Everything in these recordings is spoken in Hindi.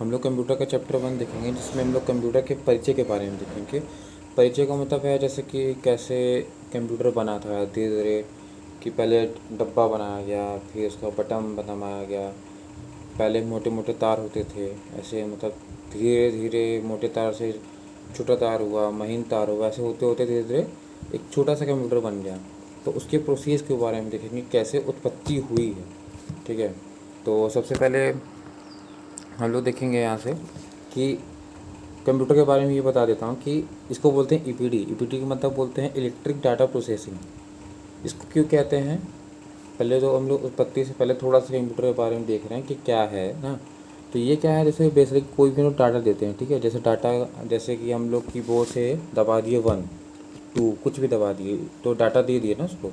हम लोग कंप्यूटर का चैप्टर 1 देखेंगे, जिसमें हम लोग कंप्यूटर के परिचय के बारे में देखेंगे। परिचय का मतलब है जैसे कि कैसे कंप्यूटर बना था धीरे धीरे, कि पहले डब्बा बनाया गया, फिर उसका बटन बनाया गया। पहले मोटे मोटे तार होते थे, ऐसे मतलब धीरे धीरे मोटे तार से छोटा तार हुआ, महीन तार हुआ, ऐसे होते होते धीरे धीरे एक छोटा सा कंप्यूटर बन गया। तो उसके प्रोसेस के बारे में देखेंगे, कैसे उत्पत्ति हुई है। ठीक है, तो सबसे पहले हम लोग देखेंगे यहाँ से कि कंप्यूटर के बारे में ये बता देता हूँ कि इसको बोलते हैं ईपीडी। ईपीडी का मतलब बोलते हैं इलेक्ट्रिक डाटा प्रोसेसिंग। इसको क्यों कहते हैं, पहले तो हम लोग उत्पत्ति से पहले थोड़ा सा कंप्यूटर के बारे में देख रहे हैं कि क्या है ना। तो ये क्या है, जैसे बेसिक कोई भी लोग डाटा देते हैं, ठीक है। जैसे डाटा, जैसे कि हम लोग कीबोर्ड से दबा दिए 1 2 कुछ भी दबा दिए तो डाटा दे दिए ना उसको।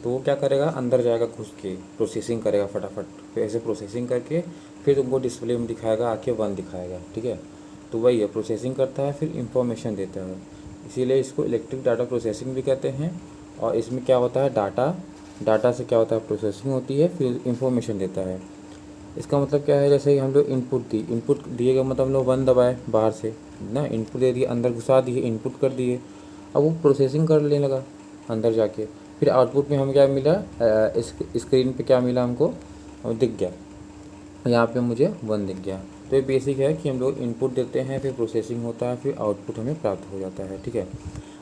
तो वो क्या करेगा, अंदर जाएगा घुस के प्रोसेसिंग करेगा फटाफट, फिर ऐसे प्रोसेसिंग करके फिर तुमको डिस्प्ले में दिखाएगा, आके 1 दिखाएगा। ठीक है, तो वही है, प्रोसेसिंग करता है फिर इंफॉर्मेशन देता है। इसीलिए इसको इलेक्ट्रिक डाटा प्रोसेसिंग भी कहते हैं। और इसमें क्या होता है, डाटा से क्या होता है, प्रोसेसिंग होती है, फिर इंफॉर्मेशन देता है। इसका मतलब क्या है, जैसे हम लोग इनपुट दिएगा, मतलब हम लोग 1 दबाए बाहर से ना, इनपुट दे दिए, अंदर घुसा दिए, इनपुट कर दिए। अब वो प्रोसेसिंग कर लेने लगा अंदर जाके, फिर आउटपुट में हमें क्या मिला, इस स्क्रीन पे क्या मिला हमको, दिख गया, यहाँ पे मुझे 1 दिख गया। तो ये बेसिक है कि हम लोग इनपुट देते हैं, फिर प्रोसेसिंग होता है, फिर आउटपुट हमें प्राप्त हो जाता है। ठीक है,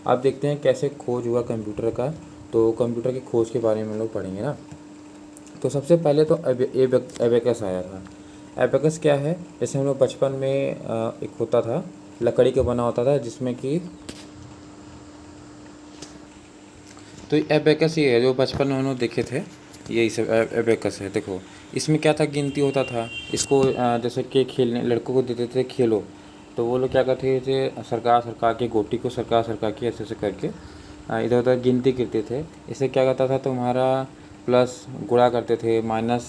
अब देखते हैं कैसे खोज हुआ कंप्यूटर का। तो कंप्यूटर की खोज के बारे में हम लोग पढ़ेंगे ना। तो सबसे पहले तो एबेकस आया था। एबेकस क्या है, जैसे हम लोग बचपन में एक होता था, लकड़ी का बना होता था, जिसमें कि तो एबेकस ये है जो बचपन में हम लोग देखे थे, यही सब एबेकस है। देखो इसमें क्या था, गिनती होता था। इसको जैसे कि खेलने लड़कों को देते थे खेलो, तो वो लोग क्या करते थे, सरकार के गोटी को सरकार के ऐसे ऐसे करके इधर उधर गिनती करते थे। इससे क्या करता था, तुम्हारा प्लस गुणा करते थे, माइनस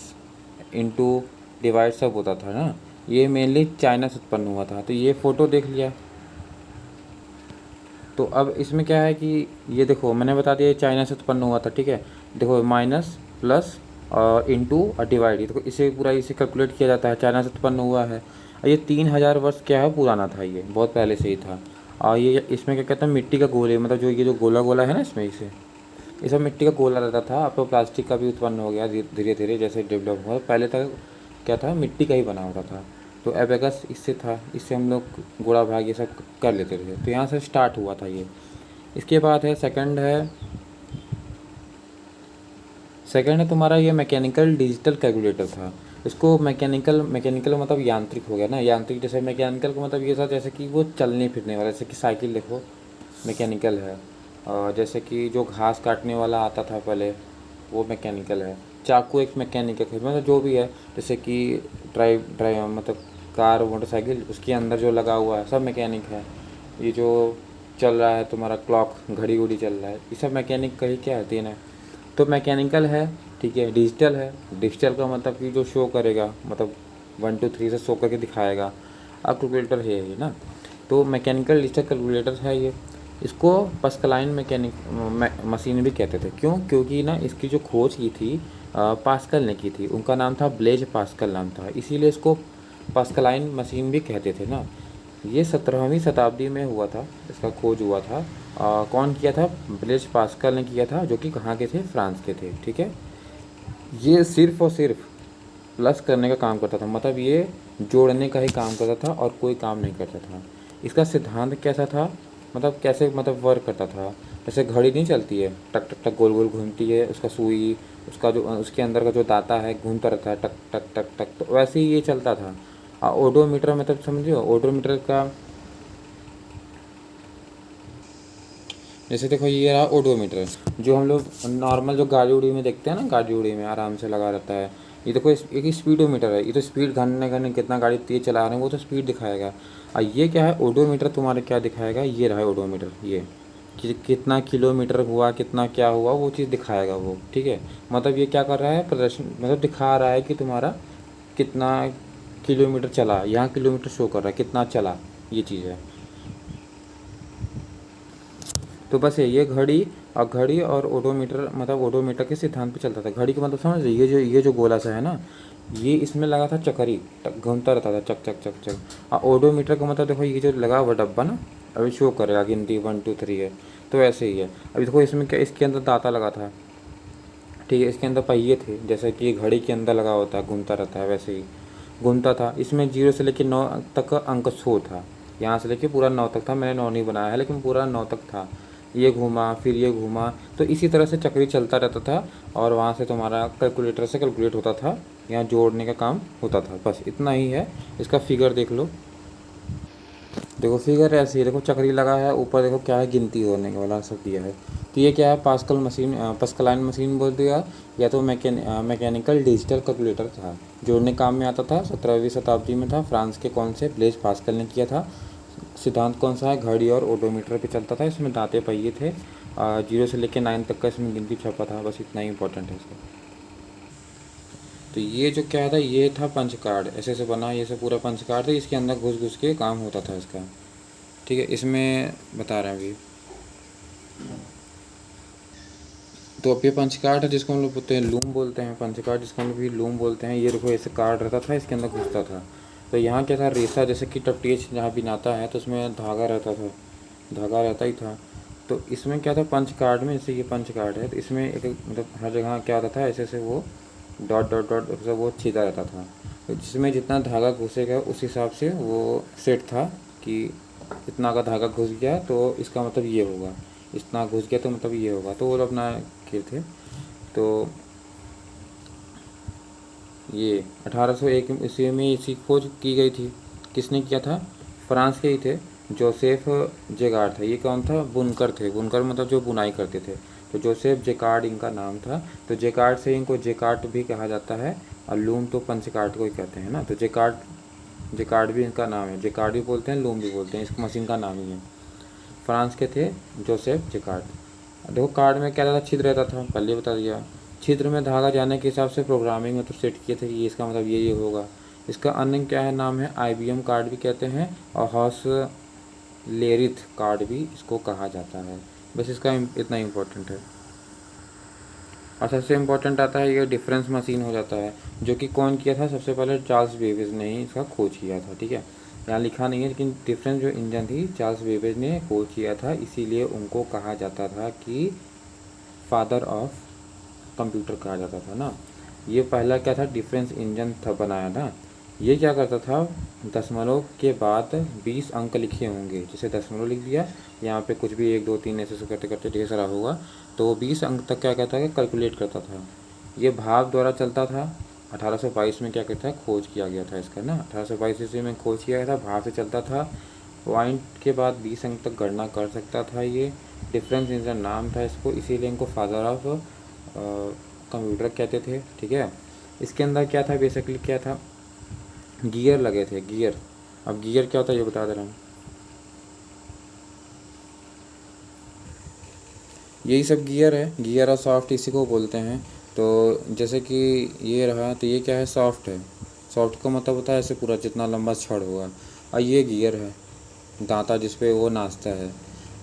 इंटू डिवाइड सब होता था ना। ये मेनली चाइना से उत्पन्न हुआ था। तो ये फ़ोटो देख लिया। तो अब इसमें क्या है कि ये देखो मैंने बता दिया, ये चाइना से उत्पन्न हुआ था। ठीक है, देखो माइनस प्लस और इंटू और डिवाइड, तो इसे पूरा इसे कैलकुलेट किया जाता है, चाइना से उत्पन्न हुआ है। और ये 3000 वर्ष क्या है पुराना था, ये बहुत पहले से ही था। और ये इसमें क्या कहते हैं, मिट्टी का गोले, मतलब जो ये जो गोला गोला है ना, इसमें इसे ये सब मिट्टी का गोला रहता था। अब तो प्लास्टिक का भी उत्पन्न हो गया धीरे धीरे जैसे डेवलप हुआ। पहले तक क्या था, मिट्टी का ही बना होता था। तो एबेकस इससे था, इससे हम लोग गुणा भाग ये सब कर लेते थे। तो यहाँ से स्टार्ट हुआ था ये। इसके बाद है सेकंड है तुम्हारा ये मैकेनिकल डिजिटल कैलकुलेटर था। इसको मैकेनिकल मतलब यांत्रिक हो गया ना, यांत्रिक जैसे मैकेनिकल का मतलब ये था जैसे कि वो चलने फिरने वाला, जैसे कि साइकिल देखो मैकेनिकल है। और जैसे कि जो घास काटने वाला आता था पहले, वो मैकेनिकल है। चाकू एक मैकेनिकल है, मतलब जो भी है, जैसे कि ड्राइव मतलब कार मोटरसाइकिल, उसके अंदर जो लगा हुआ है सब मैकेनिक है। ये जो चल रहा है तुम्हारा क्लॉक, घड़ी उड़ी चल रहा है, ये सब मैकेनिक का ही क्या है, देन है। तो मैकेनिकल है, ठीक है। डिजिटल है, डिजिटल का मतलब कि जो शो करेगा, मतलब 1 2 3 से शो करके दिखाएगा। अब कैलकुलेटर है ये ना। तो मैकेनिकल डिजिटल कैलकुलेटर है ये। इसको पास्कलाइन मशीन भी कहते थे। क्यों, क्योंकि ना इसकी जो खोज की थी पास्कल ने की थी। उनका नाम था ब्लेज पास्कल नाम था, इसीलिए इसको पास्कलाइन मशीन भी कहते थे ना। ये 17वीं शताब्दी में हुआ था, इसका खोज हुआ था। कौन किया था, ब्लेज पास्कल ने किया था, जो कि कहाँ के थे, फ्रांस के थे। ठीक है, ये सिर्फ और सिर्फ प्लस करने का काम करता था, मतलब ये जोड़ने का ही काम करता था और कोई काम नहीं करता था। इसका सिद्धांत कैसा था, मतलब कैसे मतलब वर्क करता था, जैसे घड़ी नहीं चलती है, टक टक टक गोल गोल घूमती है, उसका सुई, उसका जो उसके अंदर का जो दाता है घूमता रहता है टक टक टक टक, तो वैसे ही ये चलता था। ओडोमीटर मतलब समझो, ओडोमीटर का जैसे देखो ये रहा ओडोमीटर, जो हम लोग नॉर्मल जो गाड़ी उड़ी में देखते हैं ना, गाड़ी उड़ी में आराम से लगा रहता है। ये देखो एक स्पीडोमीटर है, ये तो स्पीड घंटे घंटे कितना गाड़ी तेज चला रहे हैं वो तो स्पीड दिखाएगा। और ये क्या है, ओडोमीटर तुम्हारे क्या दिखाएगा, ये रहा ओडोमीटर, ये कि कितना किलोमीटर हुआ, कितना क्या हुआ, वो चीज़ दिखाएगा वो। ठीक है, मतलब ये क्या कर रहा है, प्रदर्शन मतलब दिखा रहा है कि तुम्हारा कितना किलोमीटर चला, यहाँ किलोमीटर शो कर रहा है कितना चला, ये चीज़ है। तो बस ये घड़ी और ओडोमीटर, मतलब ओडोमीटर के सिद्धांत पे चलता था। घड़ी का मतलब समझ रहे, ये जो गोला सा है ना, ये इसमें लगा था चक्री, घूमता रहता था चक चक चक चक। हाँ, ओडोमीटर का मतलब देखो ये जो लगा हुआ डब्बा ना, अभी शो करेगा गिनती 1 2 3 है, तो ऐसे ही है। अभी देखो इसमें क्या, इसके अंदर दाता लगा था, ठीक है, इसके अंदर पहिए थे, जैसे कि घड़ी के अंदर लगा होता है, घूमता रहता है, वैसे ही घूमता था। इसमें 0 से लेकर 9 तक का अंक शो था, यहाँ से लेके पूरा 9 तक था। मैंने 9 नहीं बनाया है, लेकिन पूरा 9 तक था। ये घूमा, फिर ये घूमा, तो इसी तरह से चक्री चलता रहता था, और वहाँ से तुम्हारा कैलकुलेटर से कैलकुलेट होता था, यहाँ जोड़ने का काम होता था। बस इतना ही है। इसका फिगर देख लो, देखो फिगर ऐसी है, देखो चक्री लगा है, ऊपर देखो क्या है, गिनती होने का वाला सब दिया है। तो ये क्या है, पास्कल मशीन, पास्कलाइन मशीन बोल दिया, या तो मैकेनिकल डिजिटल कैलकुलेटर था, जोड़ने काम में आता था। 17वीं शताब्दी में था, फ्रांस के कौन से ब्लेज पास्कल ने किया था। सिद्धांत कौन सा है, घड़ी और ओडोमीटर पे चलता था। इसमें दांते पहिए थे, 0 से लेकर 9 तक का इसमें गिनती छपा था। बस इतना ही इंपॉर्टेंट है इसका। तो ये जो क्या था, ये था पंच कार्ड, ऐसे ऐसे बना, ये सब पूरा पंच कार्ड था, इसके अंदर घुस घुस के काम होता था इसका, ठीक है। इसमें बता रहे हैं अभी। तो अब ये पंच कार्ड है, जिसको हम लोग बोलते हैं लूम बोलते हैं, पंच कार्ड जिसको हम लोग भी लूम बोलते हैं। ये देखो ऐसे कार्ड रहता था, इसके अंदर घुसता था। तो यहाँ क्या था, रेसा, जैसे कि टपटीज जहाँ बिनाता है, तो उसमें धागा रहता था, धागा रहता ही था। तो इसमें क्या था, पंच कार्ड में, जैसे ये पंच कार्ड है, तो इसमें एक मतलब हर जगह क्या होता था, ऐसे ऐसे वो डॉट डॉट डॉट सब वो छीदा रहता था। तो जिसमें जितना धागा घुसेगा उस हिसाब से वो सेट था, कि इतना का धागा घुस गया तो इसका मतलब ये होगा, इतना घुस गया तो मतलब ये होगा। तो वो लोग अपना खेल थे। तो ये 1801 ईस्वी में इसकी खोज की गई थी। किसने किया था, फ्रांस के ही थे, जोसेफ जेगार्ड था। ये कौन था, बुनकर थे। बुनकर मतलब जो बुनाई करते थे। तो जोसेफ जेकार्ड इनका नाम था। तो जेकार्ड से इनको जेकार्ड भी कहा जाता है, और लूम तो पंचकार्ड को ही कहते हैं ना। तो जेकार्ड, जेकार्ड भी इनका नाम है, जेकार्ड भी बोलते हैं, लूम भी बोलते हैं, इस मशीन का नाम ही है। फ्रांस के थे जोसेफ जेकार्ड। देखो कार्ड में क्या रहता, छिद्र रहता था, पहले बता दिया। छिद्र में धागा जाने के हिसाब से प्रोग्रामिंग में तो सेट किए थे कि इसका मतलब ये होगा। इसका अन्य क्या है, नाम है IBM कार्ड भी कहते हैं, और हॉस लेरिथ कार्ड भी इसको कहा जाता है। बस इसका इतना इम्पोर्टेंट है। और सबसे इम्पोर्टेंट आता है ये डिफरेंस मशीन हो जाता है, जो कि कौन किया था, सबसे पहले चार्ल्स बेबेज ने ही इसका खोज किया था, ठीक है। यहाँ लिखा नहीं है, लेकिन डिफरेंस जो इंजन थी चार्ल्स बेबेज ने खोज किया था, इसीलिए उनको कहा जाता था कि फादर ऑफ कंप्यूटर कहा जाता था ना। ये पहला क्या था, डिफरेंस इंजन था बनाया था। ये क्या करता था, दशमलव के बाद 20 अंक लिखे होंगे, जैसे दशमलव लिख दिया, यहाँ पे कुछ भी 1 2 3 ऐसे करते करते ढेर सारा होगा, तो 20 अंक तक क्या कहता है, कैलकुलेट करता था। ये भाप द्वारा चलता था। 1822 में क्या कहता है, खोज किया गया था इसका ना, 1822 ईस्वी में खोज किया गया था, भाप से चलता था। पॉइंट के बाद 20 अंक तक गणना कर सकता था। ये डिफरेंस इंजन नाम था इसको, इसीलिए इनको फादर ऑफ कंप्यूटर कहते थे, ठीक है। इसके अंदर क्या था, बेसिकली क्या था, गियर लगे थे, गियर। अब गियर क्या होता है ये बता दे रहा हूँ। यही सब गियर है, गियर और सॉफ्ट इसी को बोलते हैं। तो जैसे कि ये रहा, तो ये क्या है, सॉफ्ट है। सॉफ्ट का मतलब होता है ऐसे पूरा जितना लंबा छड़ होगा। और ये गियर है, दांता जिस पे वो नाचता है।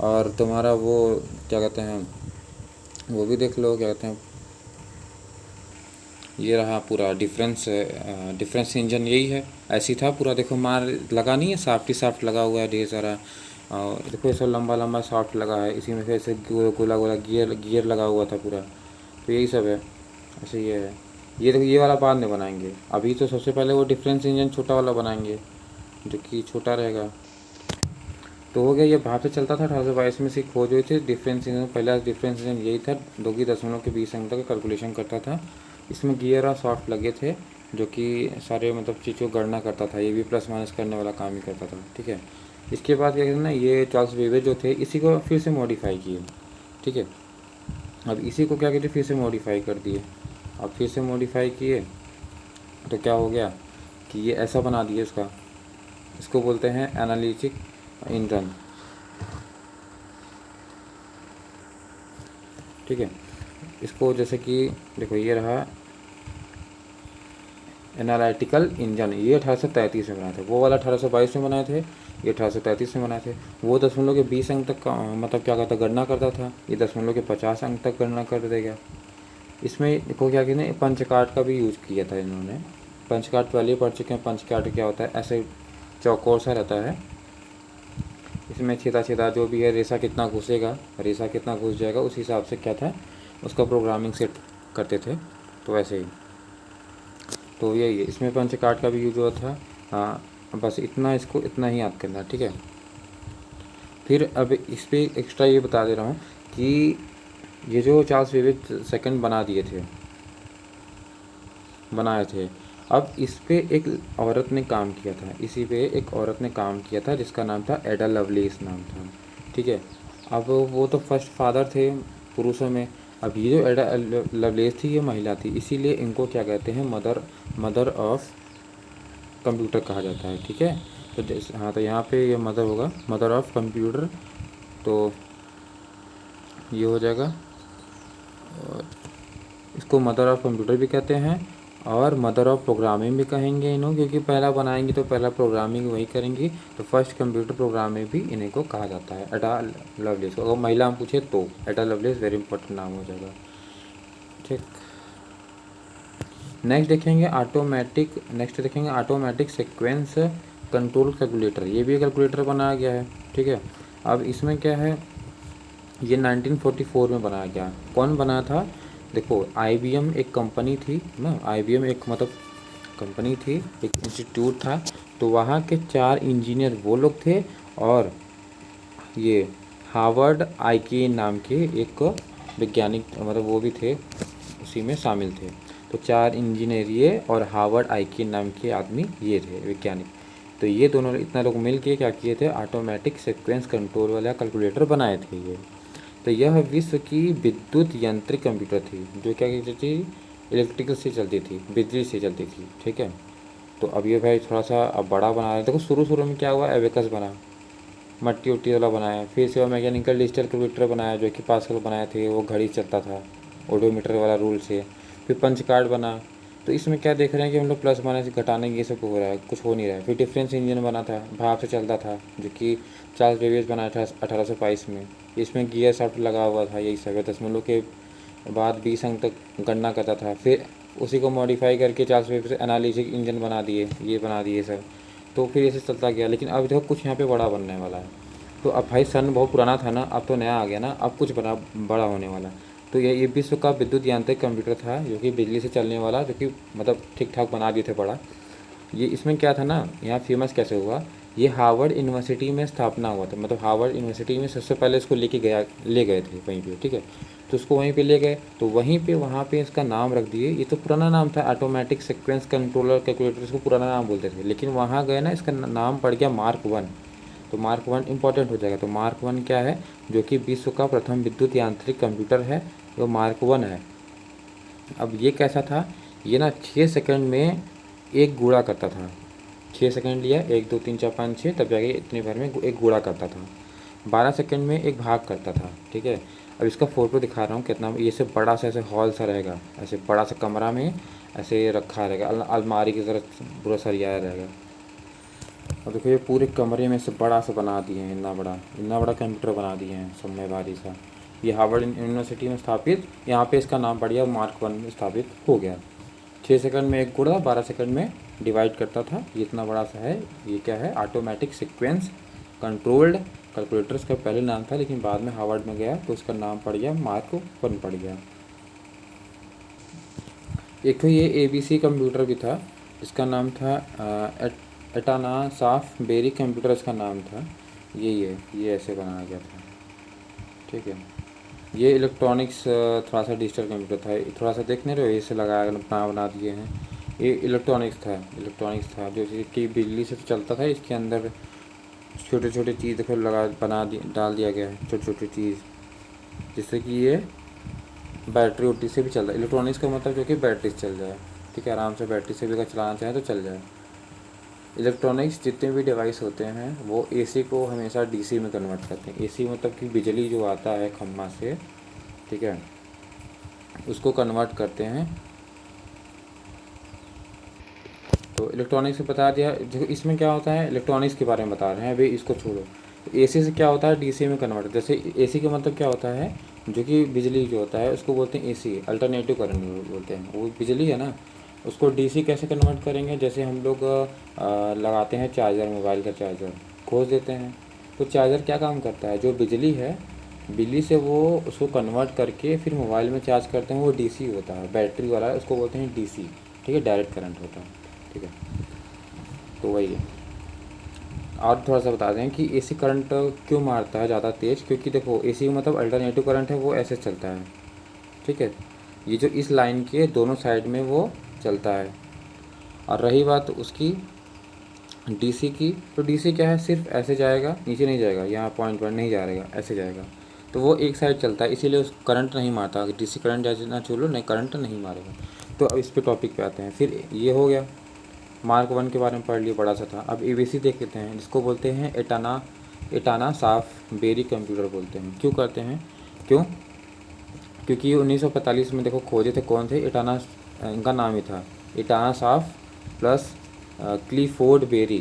और तुम्हारा वो क्या कहते हैं, वो भी देख लो, क्या कहते हैं, ये रहा पूरा डिफरेंस, डिफरेंस इंजन यही है। ऐसी था पूरा, देखो मार लगा नहीं है, साफ्ट ही साफ्ट लगा हुआ है ढेर सारा। और देखो ऐसा लंबा लंबा सॉफ्ट लगा है, इसी में से ऐसे गोला गोला गियर गियर लगा हुआ था पूरा। तो यही सब है, ऐसे ये है। ये देखो ये वाला बाद में बनाएंगे, अभी तो सबसे पहले वो डिफरेंस इंजन छोटा वाला बनाएंगे, जो कि छोटा रहेगा। तो हो गया, ये भाप से चलता था। 1822 में से खोज हुई थी डिफरेंस इंजन। पहला डिफरेंस इंजन यही था, 2 की दशमलव के 20 अंक तक कैलकुलेशन करता था। इसमें गियर और सॉफ्ट लगे थे, जो कि सारे मतलब चीज़ों को गणना करता था। ये भी प्लस माइनस करने वाला काम ही करता था, ठीक है। इसके बाद क्या कहते हैं ना, ये चार्ल्स बेबेज जो थे, इसी को फिर से मॉडिफाई किए, ठीक है। अब इसी को क्या कहते, फिर से मॉडिफाई कर दिए। अब फिर से मॉडिफाई किए तो क्या हो गया कि ये ऐसा बना दिए इसका, इसको बोलते हैं एनालिटिक इंजन, ठीक है। इसको जैसे कि देखो ये रहा एनालिटिकल इंजन, ये 1833 में बनाए थे। वो वाला 1822 में बनाए थे, ये 1833 में बनाए थे। वो दशमलव के 20 अंक तक का मतलब क्या कहता, गणना करता था। ये दशमलव के 50 अंक तक गणना कर देगा। इसमें देखो क्या कहते हैं, पंच कार्ड का भी यूज़ किया था इन्होंने, पंच कार्ड पहले ही पढ़ चुके हैं। पंच कार्ड क्या होता है, ऐसे चौकोर सा रहता है, इसमें छेदा छेदा जो भी है, रेसा कितना घुसेगा, रेसा कितना घुस जाएगा, उस हिसाब से क्या था उसका प्रोग्रामिंग सेट करते थे। तो वैसे ही तो यही है, इसमें पंच कार्ड का भी यूज हुआ था। हाँ बस इतना, इसको इतना ही याद करना है, ठीक है। फिर अब इस पर एक्स्ट्रा ये बता दे रहा हूँ कि ये जो चार्ल्स बेबेज सेकंड बनाए थे, अब इस पे एक औरत ने काम किया था, इसी पे एक औरत ने काम किया था जिसका नाम था एडा लवलेस नाम था, ठीक है। अब वो तो फर्स्ट फादर थे पुरुषों में। अब ये जो एडा लवलेस थी ये महिला थी, इसीलिए इनको क्या कहते हैं, मदर ऑफ कंप्यूटर कहा जाता है, ठीक है। तो जैसे हाँ, तो यहाँ पे ये मदर होगा, मदर ऑफ कंप्यूटर, तो ये हो जाएगा। और इसको मदर ऑफ कंप्यूटर भी कहते हैं और मदर ऑफ प्रोग्रामिंग भी कहेंगे इन्हों, क्योंकि पहला बनाएंगी तो पहला प्रोग्रामिंग वही करेंगी, तो फर्स्ट कंप्यूटर प्रोग्रामिंग भी इन्हीं को कहा जाता है, एडा लवलेस को। अगर महिला हम पूछे तो एडा लवलेस वेरी इंपॉर्टेंट नाम हो जाएगा, ठीक। नेक्स्ट देखेंगे ऑटोमेटिक सीक्वेंस कंट्रोल कैलकुलेटर। ये भी कैलकुलेटर बनाया गया है, ठीक है। अब इसमें क्या है, ये 1944 में बनाया गया। कौन बनाया था, देखो IBM एक कंपनी थी ना, IBM एक मतलब कंपनी थी, एक इंस्टीट्यूट था। तो वहाँ के 4 इंजीनियर वो लोग थे, और ये हार्वर्ड आईके नाम के एक वैज्ञानिक मतलब वो भी थे, उसी में शामिल थे। तो 4 इंजीनियर ये और हार्वर्ड आईके नाम के आदमी ये थे वैज्ञानिक। तो ये दोनों इतना लोग मिल के क्या किए थे, ऑटोमेटिक सीक्वेंस कंट्रोल वाला कैलकुलेटर बनाए थे ये। तो यह विश्व की विद्युत यांत्रिक कंप्यूटर थी, जो क्या कहती थी, इलेक्ट्रिकल से चलती थी, बिजली से चलती थी, ठीक है। तो अब ये भाई थोड़ा सा अब बड़ा बना रहे हैं। देखो शुरू में क्या हुआ, एबेकस बना, मट्टी उट्टी वाला बनाया, फिर से मैकेनिकल डिजिटल कैलकुलेटर बनाया, जो कि पास्कल बनाए थे, वो घड़ी चलता था ओडोमीटर वाला रूल से। फिर पंच कार्ड बना। तो इसमें क्या देख रहे हैं कि हम लोग प्लस माइनस घटाने ये सब हो रहा है, कुछ हो नहीं रहा है। फिर डिफरेंस इंजन बना था, भाप से चलता था, जो कि चार्ल्स बेबेज बनाया था 1822 में। इसमें गियर शाफ्ट लगा हुआ था, यही सब है। दशमलव के बाद 20 अंक तक गणना करता था। फिर उसी को मॉडिफाई करके चार्ल्स बेबेज एनालिटिक इंजन बना दिए, ये बना दिए सब। तो फिर ऐसे चलता गया। लेकिन अब देखो कुछ यहाँ पे बड़ा बनने वाला है। तो अब भाई सन बहुत पुराना था ना, अब तो नया आ गया ना, अब कुछ बड़ा होने वाला है। तो ये विश्व का विद्युत यांत्रिक कंप्यूटर था, जो कि बिजली से चलने वाला, जो कि मतलब ठीक ठाक बना दिए थे बड़ा। ये इसमें क्या था ना, यहाँ फेमस कैसे हुआ, ये हार्वर्ड यूनिवर्सिटी में स्थापना हुआ था। मतलब हार्वर्ड यूनिवर्सिटी में सबसे पहले इसको ले गए थे वहीं पे, ठीक है। तो उसको वहीं पे ले गए, तो वहीं पे वहाँ पे इसका नाम रख दिए। ये तो पुराना नाम था, ऑटोमेटिक सीक्वेंस कंट्रोलर कैलकुलेटर, इसको पुराना नाम बोलते थे। लेकिन वहाँ गए ना, इसका नाम पड़ गया मार्क 1। तो मार्क 1 इंपॉर्टेंट हो जाएगा। तो मार्क 1 क्या है, जो कि विश्व का प्रथम विद्युत यांत्रिक कंप्यूटर है, वो मार्क 1 है। अब ये कैसा था, ये ना 6 सेकंड में एक गुणा करता था। 6 सेकंड लिया, 1 2 3 4 5 6, तब जाके इतने भर में एक गुणा करता था। 12 सेकंड में एक भाग करता था, ठीक है। अब इसका फ़ोटो दिखा रहा हूँ कितना, ये से बड़ा सा ऐसे हॉल सा रहेगा, ऐसे बड़ा सा कमरा में ऐसे रखा रहेगा, अलमारी की तरह पूरा सरियाया रहेगा। और देखो ये पूरे कमरे में से बड़ा सा बना दिए हैं, इतना बड़ा कंप्यूटर बना दिए हैं, सब में भारी सा। ये हार्वर्ड यूनिवर्सिटी में स्थापित, यहाँ पे इसका नाम पड़ गया मार्क 1 में स्थापित हो गया। 6 सेकंड में एक गुणा, 12 सेकंड में डिवाइड करता था। ये इतना बड़ा सा है। ये क्या है, ऑटोमेटिक सीक्वेंस कंट्रोल्ड कैलकुलेटर इसका पहले नाम था, लेकिन बाद में हार्वर्ड में गया तो उसका नाम पड़ गया मार्क 1 पड़ गया। एक तो ये ABC कंप्यूटर भी था, जिसका नाम था एटाना साफ बेरी कंप्यूटर, इसका नाम था। यही है, ये ऐसे बनाया गया था, ठीक है। ये इलेक्ट्रॉनिक्स थोड़ा सा डिजिटल कंप्यूटर था, थोड़ा सा देख नहीं रहे हो, इसे लगाया बना दिए हैं। ये इलेक्ट्रॉनिक्स था जो कि बिजली से चलता था। इसके अंदर छोटे छोटे चीज़ देखो डाल दिया गया है, छोटी छोटी चीज़, जिससे कि ये बैटरी उट्टी से भी चल रहा है। इलेक्ट्रॉनिक्स का मतलब जो कि बैटरी से चल जाए, ठीक है, आराम से बैटरी से भी अगर चलाना चाहें तो चल जाए। इलेक्ट्रॉनिक्स जितने भी डिवाइस होते हैं वो AC को हमेशा DC में कन्वर्ट करते हैं। AC मतलब कि बिजली जो आता है खम्मा से, ठीक है, उसको कन्वर्ट करते हैं। तो इलेक्ट्रॉनिक्स से बता दिया। देखो इसमें क्या होता है, इलेक्ट्रॉनिक्स के बारे में बता रहे हैं, अभी इसको छोड़ो। तो AC से क्या होता है, DC में कन्वर्ट। जैसे AC का मतलब क्या होता है, जो कि बिजली जो होता है उसको बोलते हैं AC, अल्टरनेटिव करंट बोलते हैं। वो बिजली है ना, उसको डीसी कैसे कन्वर्ट करेंगे, जैसे हम लोग लगाते हैं चार्जर, मोबाइल का चार्जर खोज देते हैं, तो चार्जर क्या काम करता है, जो बिजली है बिजली से वो उसको कन्वर्ट करके फिर मोबाइल में चार्ज करते हैं, वो डीसी होता है, बैटरी वाला है, उसको बोलते हैं डीसी। ठीक है, डायरेक्ट करंट होता है। ठीक है, तो वही है। और थोड़ा सा बता दें कि एसी करंट क्यों मारता है ज़्यादा तेज़, क्योंकि देखो एसी मतलब अल्टरनेटिव करंट है, वो ऐसे चलता है। ठीक है, ये जो इस लाइन के दोनों साइड में वो चलता है। और रही बात उसकी डीसी की, तो डीसी क्या है, सिर्फ ऐसे जाएगा, नीचे नहीं जाएगा, यहाँ पॉइंट पर नहीं जाएगा, ऐसे जाएगा, तो वो एक साइड चलता है, इसीलिए उस करंट नहीं मारता। डीसी करंट जैसे ना चलो नहीं, करंट नहीं मारेगा। तो अब इस पे टॉपिक पे आते हैं। फिर ये हो गया, मार्क वन के बारे में पढ़ लिए, बड़ा सा था। अब एबीसी देख लेते हैं, जिसको बोलते हैं एटाना, एटाना साफ बेरी कंप्यूटर बोलते हैं। क्यों करते हैं, क्यों, क्योंकि 1945 में देखो खोजे थे कौन थे, एटाना, इनका नाम ही था एटाना साफ प्लस क्लीफोर्ड बेरी,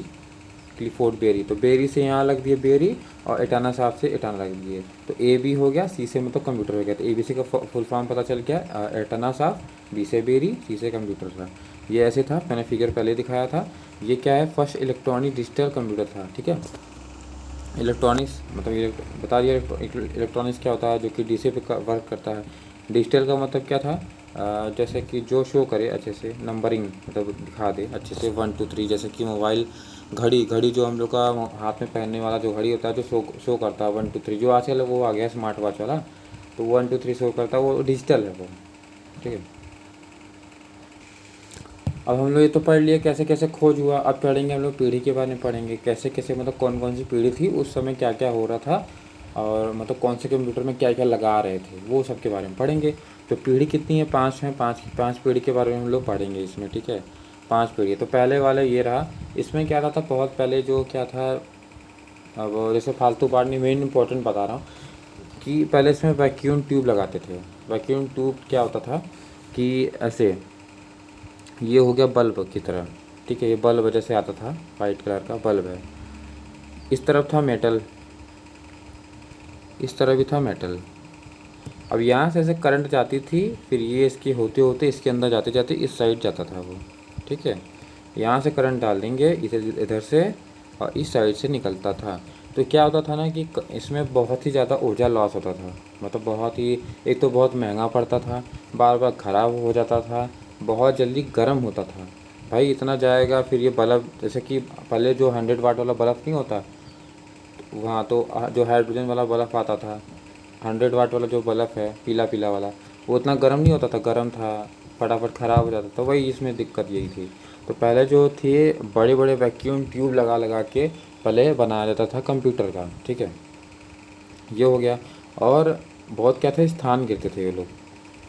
क्लीफोर्ड बेरी, तो बेरी से यहाँ लग दिए बेरी, और एटाना साफ से एटाना लग दिए, तो ए बी हो गया, सी से मतलब कंप्यूटर हो गया। तो ए बी सी का फुल फॉर्म पता चल गया, एटाना साफ, बी से बेरी, सी से कंप्यूटर था। ये ऐसे था, मैंने फिगर पहले दिखाया था। ये क्या है, फर्स्ट इलेक्ट्रॉनिक डिजिटल कंप्यूटर था। ठीक है, इलेक्ट्रॉनिक्स मतलब ये बता दिया, इलेक्ट्रॉनिक्स क्या होता है, जो कि डीसी पे वर्क करता है। डिजिटल का मतलब क्या था, जैसे कि जो शो करे अच्छे से, नंबरिंग मतलब दिखा दे अच्छे से, 1 2 3, जैसे कि मोबाइल घड़ी, घड़ी जो हम लोग का हाथ में पहनने वाला जो घड़ी होता है, जो शो करता है 1 2 3, जो आजकल वो आ गया स्मार्ट वॉच वाला, तो 1 2 3 शो करता है, वो डिजिटल है वो। ठीक है, अब हम लोग ये तो पढ़ लिए कैसे कैसे खोज हुआ। अब पढ़ेंगे हम लोग पीढ़ी के बारे में, पढ़ेंगे कैसे कैसे मतलब कौन कौन सी पीढ़ी थी उस समय, क्या क्या हो रहा था, और मतलब कौन से कंप्यूटर में क्या क्या लगा रहे थे, वो सब के बारे में पढ़ेंगे। तो पीढ़ी कितनी है, 5 हैं, पाँच पीढ़ी के बारे में हम लोग पढ़ेंगे इसमें। ठीक है, 5 पीढ़ी। तो पहले वाला ये रहा, इसमें क्या रहा था, बहुत पहले जो क्या था, अब जैसे फालतू बात नहीं, मेन इंपॉर्टेंट बता रहा हूँ, कि पहले इसमें वैक्यूम ट्यूब लगाते थे। वैक्यूम ट्यूब क्या होता था कि ऐसे, ये हो गया बल्ब की तरह। ठीक है, ये बल्ब जैसे आता था, वाइट कलर का बल्ब है। इस तरफ था मेटल, इस तरफ भी था मेटल। अब यहाँ से ऐसे करंट जाती थी, फिर ये इसकी होते होते इसके अंदर जाते जाते इस साइड जाता था वो। ठीक है, यहाँ से करंट डाल देंगे इधर इधर से, और इस साइड से निकलता था। तो क्या होता था ना कि इसमें बहुत ही ज़्यादा ऊर्जा लॉस होता था, मतलब बहुत ही, एक तो बहुत महंगा पड़ता था, बार बार ख़राब हो जाता था, बहुत जल्दी गर्म होता था। भाई इतना जाएगा, फिर ये बल्ब, जैसे कि पहले जो 100 वाट वाला बल्ब नहीं होता, वहाँ तो जो हाइड्रोजन वाला बल्ब आता था, 100 वाट वाला जो बल्ब है पीला पीला वाला, वो उतना गर्म नहीं होता था, गर्म था, फटाफट ख़राब हो जाता था। वही इसमें दिक्कत यही थी। तो पहले जो थे, बड़े बड़े वैक्यूम ट्यूब लगा लगा के पहले बनाया जाता था कंप्यूटर का। ठीक है, ये हो गया। और बहुत क्या थे, स्थान गिरते थे ये लोग,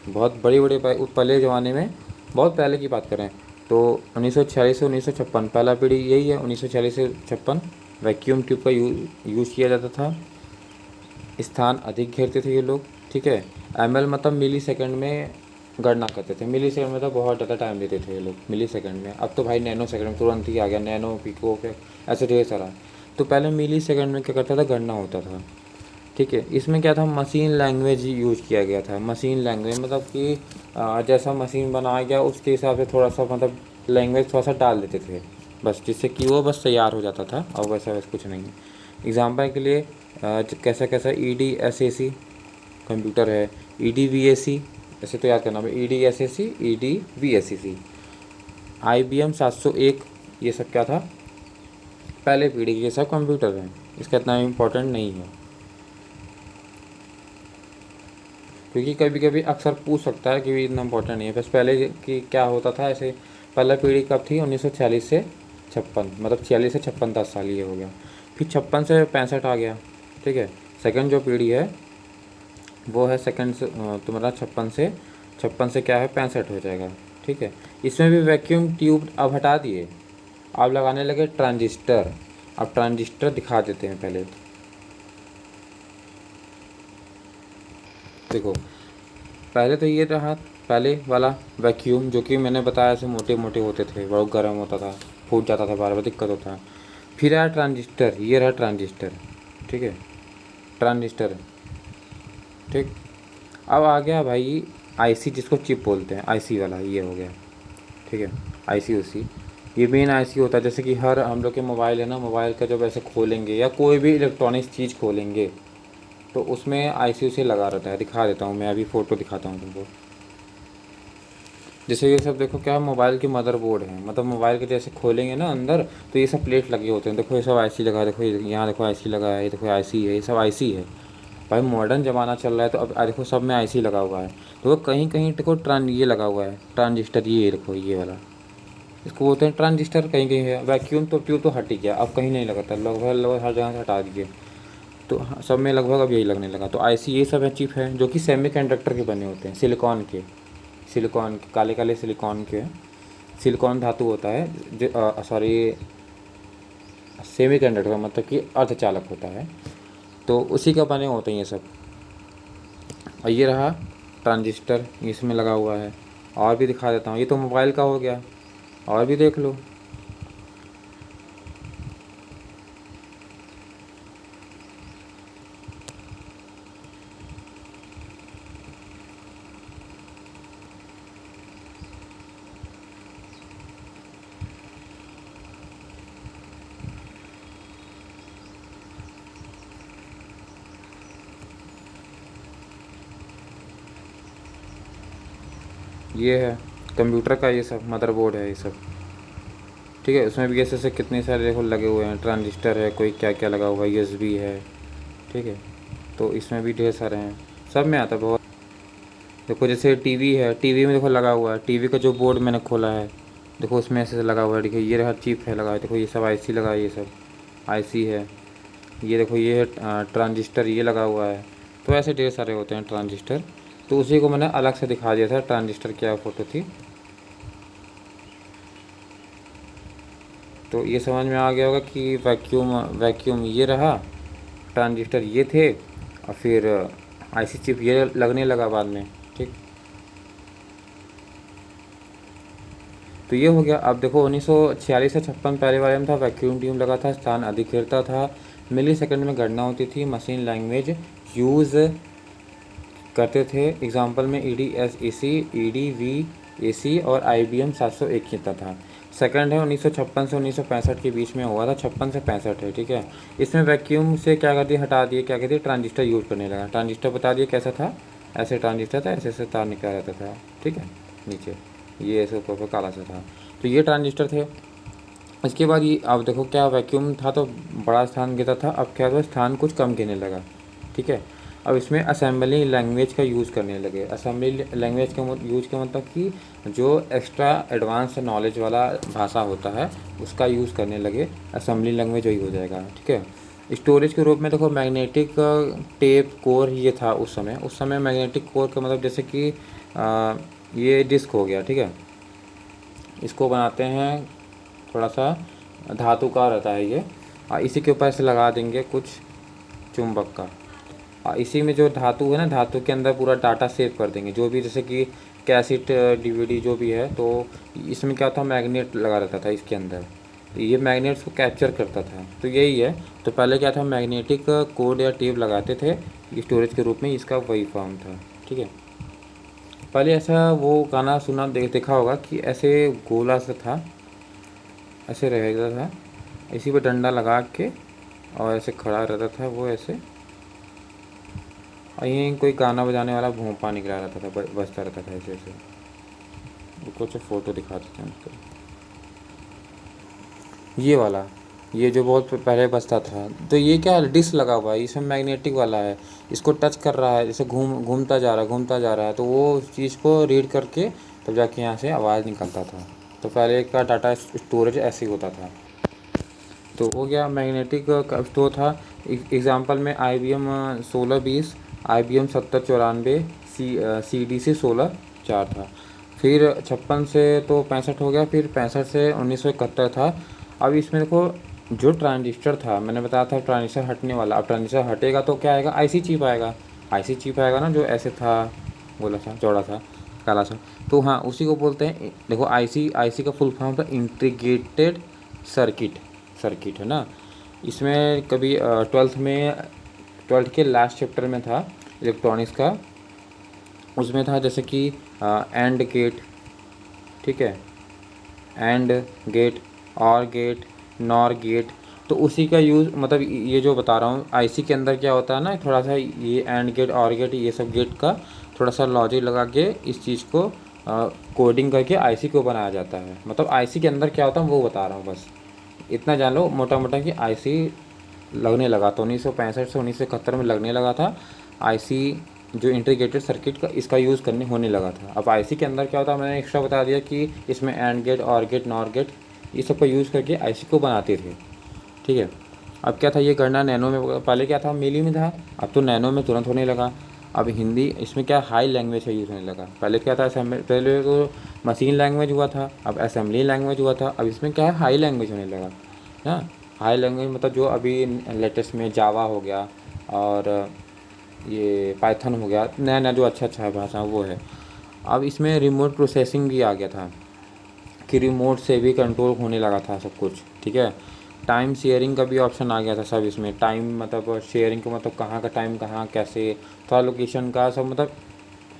बहुत बड़े बड़े पहले ज़माने में, बहुत पहले की बात करें तो 1946 से 1956, पहला पीढ़ी यही है, 1946 से 56, वैक्यूम ट्यूब का यूज़ किया जाता था। स्थान अधिक घेरते थे ये लोग। ठीक है, एमएल मतलब मिली सेकंड में गणना करते थे, मिली सेकंड में तो बहुत ज़्यादा टाइम लेते थे ये लोग, मिली सेकंड में। अब तो भाई नैनो सेकंड में तुरंत ही आ गया, नैनो पिको के ऐसे ढेर सारा। तो पहले मिली सेकंड में क्या करता था, गणना होता था। ठीक है, इसमें क्या था, मशीन लैंग्वेज यूज किया गया था। मशीन लैंग्वेज मतलब कि जैसा मशीन बनाया गया उसके हिसाब से थोड़ा सा मतलब लैंग्वेज थोड़ा सा डाल देते थे बस, जिससे कि वो बस तैयार हो जाता था, और वैसा वैसा कुछ नहीं है। एग्जाम्पल के लिए कैसा कैसा EDSAC कंप्यूटर है, EDVAC, ऐसे तो याद करना है, EDSAC, EDVAC, IBM 701, ये सब क्या था, पहले पीढ़ी के सब कंप्यूटर हैं, इसका इतना इम्पोर्टेंट नहीं है, क्योंकि कभी कभी अक्सर पूछ सकता है कि इतना इम्पोर्टेंट नहीं है। बस पहले की क्या होता था ऐसे, पहला पीढ़ी कब थी, 1946 से 56, मतलब 46 से 56, 10 साल ये हो गया। फिर 56 से 65 आ गया। ठीक है, सेकंड जो पीढ़ी है वो है सेकंड से तुम्हारा 56 से क्या है, 65 हो जाएगा। ठीक है, इसमें भी वैक्यूम ट्यूब अब हटा दिए, अब लगाने लगे ट्रांजिस्टर। अब ट्रांजिस्टर दिखा देते हैं पहले, देखो पहले तो ये रहा, पहले वाला वैक्यूम जो कि मैंने बताया ऐसे मोटे मोटे होते थे, बहुत गर्म होता था, फूट जाता था, बार बार दिक्कत होता है। फिर आया ट्रांजिस्टर, ये रहा ट्रांजिस्टर। ठीक है, ट्रांजिस्टर। ठीक, अब आ गया भाई आईसी, जिसको चिप बोलते हैं, आईसी वाला ये हो गया। ठीक है। IC ये मेन IC होता है। जैसे कि हर हम लोग के मोबाइल है ना, मोबाइल का जब ऐसे खोलेंगे या कोई भी इलेक्ट्रॉनिक्स चीज़ खोलेंगे तो उसमें IC लगा रहता है। दिखा देता हूँ मैं, अभी फ़ोटो दिखाता हूँ तुमको। जैसे ये सब देखो क्या है, मोबाइल की मदरबोर्ड है, मतलब मोबाइल के जैसे खोलेंगे ना अंदर तो ये सब प्लेट लगे होते हैं। देखो ये सब IC लगा है, देखो यहाँ देखो IC लगा है, ये देखो IC है, ये सब IC है। भाई मॉडर्न ज़माना चल रहा है तो अब देखो सब में IC लगा हुआ है। तो कहीं कहीं देखो ये लगा हुआ है ट्रांजिस्टर, ये देखो ये वाला, इसको बोलते हैं ट्रांजिस्टर। कहीं कहीं है। वैक्यूम तो ट्यूब तो हट ही गया, अब कहीं नहीं लगाता, लगभग लगभग हर जगह से हटा दीजिए। तो सब में लगभग अब यही लगने लगा। तो IC ये सब है, चिप है जो कि सेमीकंडक्टर के बने होते हैं, सिलिकॉन के, काले काले सिलिकॉन के। सिलिकॉन धातु होता है, सॉरी सेमीकंडक्टर मतलब कि अर्धचालक होता है, तो उसी का बने होते हैं ये सब। और ये रहा ट्रांजिस्टर, इसमें लगा हुआ है। और भी दिखा देता हूँ, ये तो मोबाइल का हो गया, और भी देख लो। ये है कंप्यूटर का, ये सब मदरबोर्ड है ये सब, ठीक है। उसमें भी ऐसे कितने सारे देखो लगे हुए हैं, ट्रांजिस्टर है, कोई क्या क्या लगा हुआ है, USB है, ठीक है। तो इसमें भी ढेर सारे हैं, सब में आता है बहुत। देखो जैसे टीवी है, टीवी में देखो लगा हुआ है, टीवी का जो बोर्ड मैंने खोला है देखो उसमें ऐसे लगा हुआ है, देखिए ये रहा चिप है लगा है, देखो ये सब IC लगा है, ये सब IC है। ये देखो ये है ट्रांजिस्टर, ये लगा हुआ है। तो ऐसे ढेर सारे होते हैं ट्रांजिस्टर। तो उसी को मैंने अलग से दिखा दिया था, ट्रांजिस्टर क्या फ़ोटो थी। तो ये समझ में आ गया होगा कि वैक्यूम ये रहा, ट्रांजिस्टर ये थे, और फिर IC चिप ये लगने लगा बाद में, ठीक। तो ये हो गया। अब देखो 1946 से 56 पहले वाले में था, वैक्यूम ट्यूब लगा था, स्थान अधिक घेरता था, मिली सेकंड में गणना होती थी, मशीन लैंग्वेज यूज़ करते थे। एग्जाम्पल में EDSAC, EDVAC और IBM 701 चलता था। सेकंड है 1956 से 1965 के बीच में हुआ था, 56 से 65 है, ठीक है। इसमें वैक्यूम से क्या कर दिया, हटा दिए, क्या कहते हैं ट्रांजिस्टर यूज़ करने लगा। ट्रांजिस्टर बता दिए कैसा था, ऐसे ट्रांजिस्टर था, ऐसे ऐसे तार निकला रहता था, ठीक है। नीचे ये ऐसे ऊपर काला सा था, तो ये ट्रांजिस्टर थे। इसके बाद ये अब देखो क्या, वैक्यूम था तो बड़ा स्थान घेरता था, अब क्या हुआ, स्थान कुछ कम घेरने लगा, ठीक है। अब इसमें असेंबली लैंग्वेज का यूज़ करने लगे। असेंबली लैंग्वेज का यूज़ का मतलब कि जो एक्स्ट्रा एडवांस नॉलेज वाला भाषा होता है उसका यूज़ करने लगे। असेंबली लैंग्वेज वही हो जाएगा, ठीक है। स्टोरेज के रूप में देखो मैग्नेटिक टेप कोर ये था उस समय मैग्नेटिक कोर का मतलब जैसे कि ये डिस्क हो गया, ठीक है। इसको बनाते हैं, थोड़ा सा धातु का रहता है ये, और इसी के ऊपर से लगा देंगे कुछ चुंबक का, और इसी में जो धातु है ना, धातु के अंदर पूरा डाटा सेव कर देंगे, जो भी जैसे कि कैसेट DVD जो भी है। तो इसमें क्या था, मैग्नेट लगा रहता था इसके अंदर, तो ये मैग्नेट्स को कैप्चर करता था, तो यही है। तो पहले क्या था, मैग्नेटिक कोड या टेप लगाते थे स्टोरेज के रूप में, इसका वही फॉर्म था, ठीक है। पहले ऐसा वो गाना सुना देखा होगा कि ऐसे गोला सा था, ऐसे रहता था, इसी पे डंडा लगा के और ऐसे खड़ा रहता था वो ऐसे, और यहीं कोई गाना बजाने वाला भोंपा निकला रहता था, बजता रहता था ऐसे ऐसे। कुछ फ़ोटो दिखा देते हैं उसका, ये वाला, ये जो बहुत पहले बजता था। तो ये क्या डिस्क लगा हुआ है, इसमें मैग्नेटिक वाला है, इसको टच कर रहा है, जैसे घूमता जा रहा है, तो वो उस चीज़ को रीड करके तब जाके यहाँ से आवाज़ निकलता था। तो पहले का डाटा स्टोरेज ऐसे ही होता था। तो हो गया मैग्नेटिक का स्टोर था। एग्जांपल में IBM 1620, IBM 7094, CDC 16 4 था। फिर 56 से तो 65 हो गया, फिर 65 से 1971 था। अब इसमें देखो जो ट्रांजिस्टर था, मैंने बताया था ट्रांजिस्टर हटने वाला, अब ट्रांजिस्टर हटेगा तो क्या आएगा, IC चिप आएगा। IC चिप आएगा ना, जो ऐसे था, गोला सा, चौड़ा सा, काला सा। तो हाँ, उसी को बोलते हैं। देखो IC का फुल फॉर्म था इंटीग्रेटेड सर्किट है ना। इसमें कभी 12th के लास्ट चैप्टर में था इलेक्ट्रॉनिक्स का, उसमें था जैसे कि एंड गेट, ठीक है, एंड गेट, और गेट, नॉर गेट। तो उसी का यूज़ मतलब ये जो बता रहा हूँ आईसी के अंदर क्या होता है ना, थोड़ा सा ये एंड गेट और गेट ये सब गेट का थोड़ा सा लॉजिक लगा के इस चीज़ को कोडिंग करके आईसी को बनाया जाता है। मतलब आईसी के अंदर क्या होता है वो बता रहा हूँ, बस इतना जान लो मोटा मोटा कि आईसी लगने लगा तो 1965 से 1971 में लगने लगा था। आईसी जो इंटीग्रेटेड सर्किट का इसका यूज़ करने होने लगा था। अब आईसी के अंदर क्या होता है मैंने एक्स्ट्रा बता दिया कि इसमें एंड गेट, और गेट, नॉर गेट ये सब का यूज़ करके आईसी को बनाते थे। ठीक है। अब क्या था ये गणना नैनो में, पहले क्या था मिली में था, अब तो नैनो में तुरंत होने लगा। अब हिंदी इसमें क्या हाई लैंग्वेज का यूज़ होने लगा। पहले क्या था पहले तो मशीन लैंग्वेज हुआ था, अब असेंबली लैंग्वेज हुआ था, अब इसमें क्या है हाई लैंग्वेज होने लगा ना। हाई लैंग्वेज मतलब जो अभी लेटेस्ट में जावा हो गया और ये पाइथन हो गया, नया नया जो अच्छा है भाषा वो है। अब इसमें रिमोट प्रोसेसिंग भी आ गया था कि रिमोट से भी कंट्रोल होने लगा था सब कुछ। ठीक है। टाइम शेयरिंग का भी ऑप्शन आ गया था सब इसमें। टाइम मतलब शेयरिंग का मतलब कहाँ का टाइम कहाँ कैसे, थोड़ा लोकेशन का सब, मतलब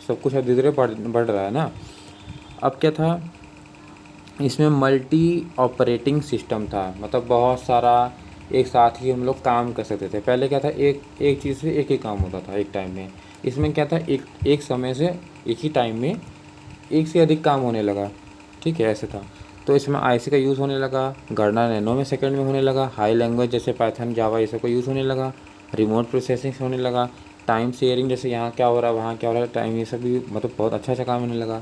सब कुछ अब धीरे धीरे बढ़ रहा है ना। अब क्या था इसमें मल्टी ऑपरेटिंग सिस्टम था, मतलब बहुत सारा एक साथ ही हम लोग काम कर सकते थे। पहले क्या था एक एक चीज़ से एक ही काम होता था एक टाइम में। इसमें क्या था एक समय से एक ही टाइम में एक से अधिक काम होने लगा। ठीक है, ऐसे था। तो इसमें आईसी का यूज़ होने लगा, गणना नैनो में सेकंड में होने लगा, हाई लैंग्वेज जैसे पाइथन जावा ये सब का यूज़ होने लगा, रिमोट प्रोसेसिंग होने लगा, टाइम शेयरिंग जैसे यहाँ क्या हो रहा है वहाँ क्या हो रहा है टाइम, ये सब भी मतलब बहुत अच्छा काम होने लगा।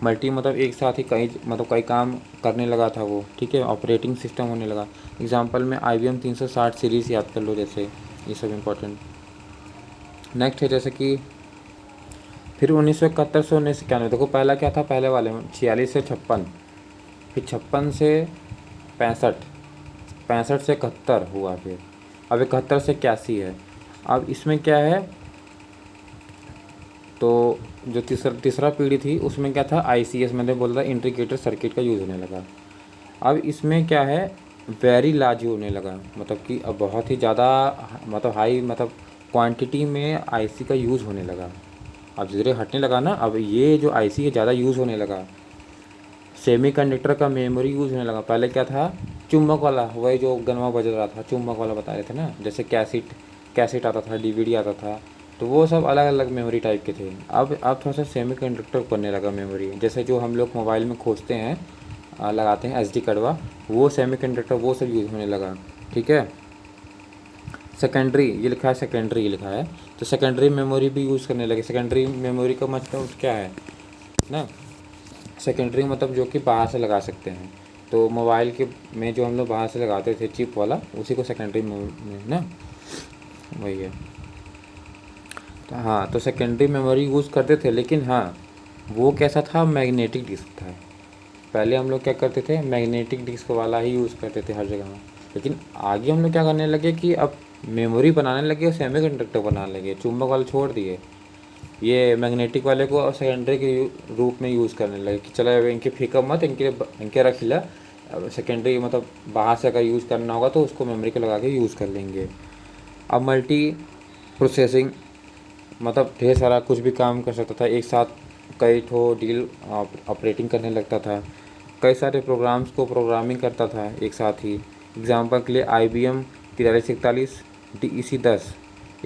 मल्टी मतलब एक साथ ही कई काम करने लगा था वो। ठीक है। ऑपरेटिंग सिस्टम होने लगा। एग्जांपल में IBM 360 सीरीज़ याद कर लो जैसे, ये सब इम्पोर्टेंट। नेक्स्ट है जैसे कि फिर 1971 से 1991, देखो पहला क्या था पहले वाले में 46 से 56, फिर 56 से 65, 65 से 71 हुआ, फिर अब 71 से 81 है। अब इसमें क्या है तो जो तीसरा पीढ़ी थी उसमें क्या था ICS, मैंने बोला था इंटीग्रेटेड सर्किट का यूज़ होने लगा। अब इसमें क्या है वेरी लार्ज होने लगा, मतलब कि अब बहुत ही ज़्यादा मतलब हाई मतलब क्वांटिटी में आईसी का यूज़ होने लगा। अब धीरे हटने लगा ना, अब ये जो आईसी है ज़्यादा यूज़ होने लगा। सेमीकंडक्टर का मेमोरी यूज़ होने लगा। पहले क्या था चुम्बक वाला, वही जो गनवा बज रहा था चुम्बक वाला बता रहे थे ना, जैसे कैसेट आता था, डीवीडी आता था, तो वो सब अलग अलग मेमोरी टाइप के थे। अब थोड़ा सा सेमीकंडक्टर बनने लगा मेमोरी, जैसे जो हम लोग मोबाइल में खोजते हैं लगाते हैं SD कड़वा, वो सेमीकंडक्टर वो सब यूज़ होने लगा। ठीक है। सेकेंडरी ये लिखा है, सेकेंडरी ये लिखा है, तो सेकेंडरी मेमोरी भी यूज़ करने लगे। सेकेंडरी मेमोरी का मतलब क्या है ना, सेकेंडरी मतलब जो कि बाहर से लगा सकते हैं। तो मोबाइल के में जो हम लोग बाहर से लगाते थे चिप वाला, उसी को सेकेंडरी में ना, वही है। तो हाँ, तो सेकेंडरी मेमोरी यूज़ करते थे, लेकिन हाँ वो कैसा था मैग्नेटिक डिस्क था। पहले हम लोग क्या करते थे मैग्नेटिक डिस्क वाला ही यूज़ करते थे हर जगह में, लेकिन आगे हम लोग क्या करने लगे कि अब मेमोरी बनाने लगे और सेमीकंडक्टर बनाने लगे, चुंबक वाले छोड़ दिए, ये मैग्नेटिक वाले को सेकेंडरी के रूप में यूज़ करने लगे कि चलो अब इनके फेंका मत, इनके रख ला। अब सेकेंडरी मतलब बाहर से अगर यूज़ करना होगा तो उसको मेमोरी को लगा के यूज़ कर लेंगे। अब मल्टी प्रोसेसिंग मतलब ढेर सारा कुछ भी काम कर सकता था एक साथ, कई ठो डील ऑपरेटिंग करने लगता था, कई सारे प्रोग्राम्स को प्रोग्रामिंग करता था एक साथ ही। एग्जांपल के लिए IBM 4341, DEC 10,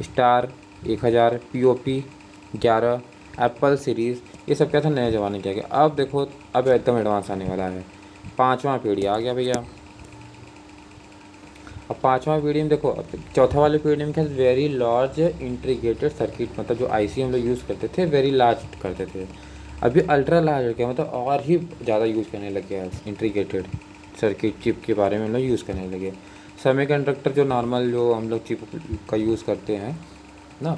star 1000, POP 11, Apple series, ये सब क्या था नए ज़माने के आ गया। अब देखो अब एकदम एडवांस आने वाला है, पाँचवा पीढ़ी आ गया भैया। अब पाँचवा पीढ़ी में देखो, अब चौथा वाले पीढ़ी में क्या वेरी लार्ज इंटीग्रेटेड सर्किट, मतलब जो IC हम लोग यूज़ करते थे वेरी लार्ज करते थे। अभी अल्ट्रा लार्ज हो गया, मतलब और ही ज़्यादा यूज़ करने लग गया इंटीग्रेटेड सर्किट चिप के बारे में हम लोग यूज़ करने लगे। सेमीकंडक्टर जो नॉर्मल जो हम लोग चिप का यूज़ करते हैं ना,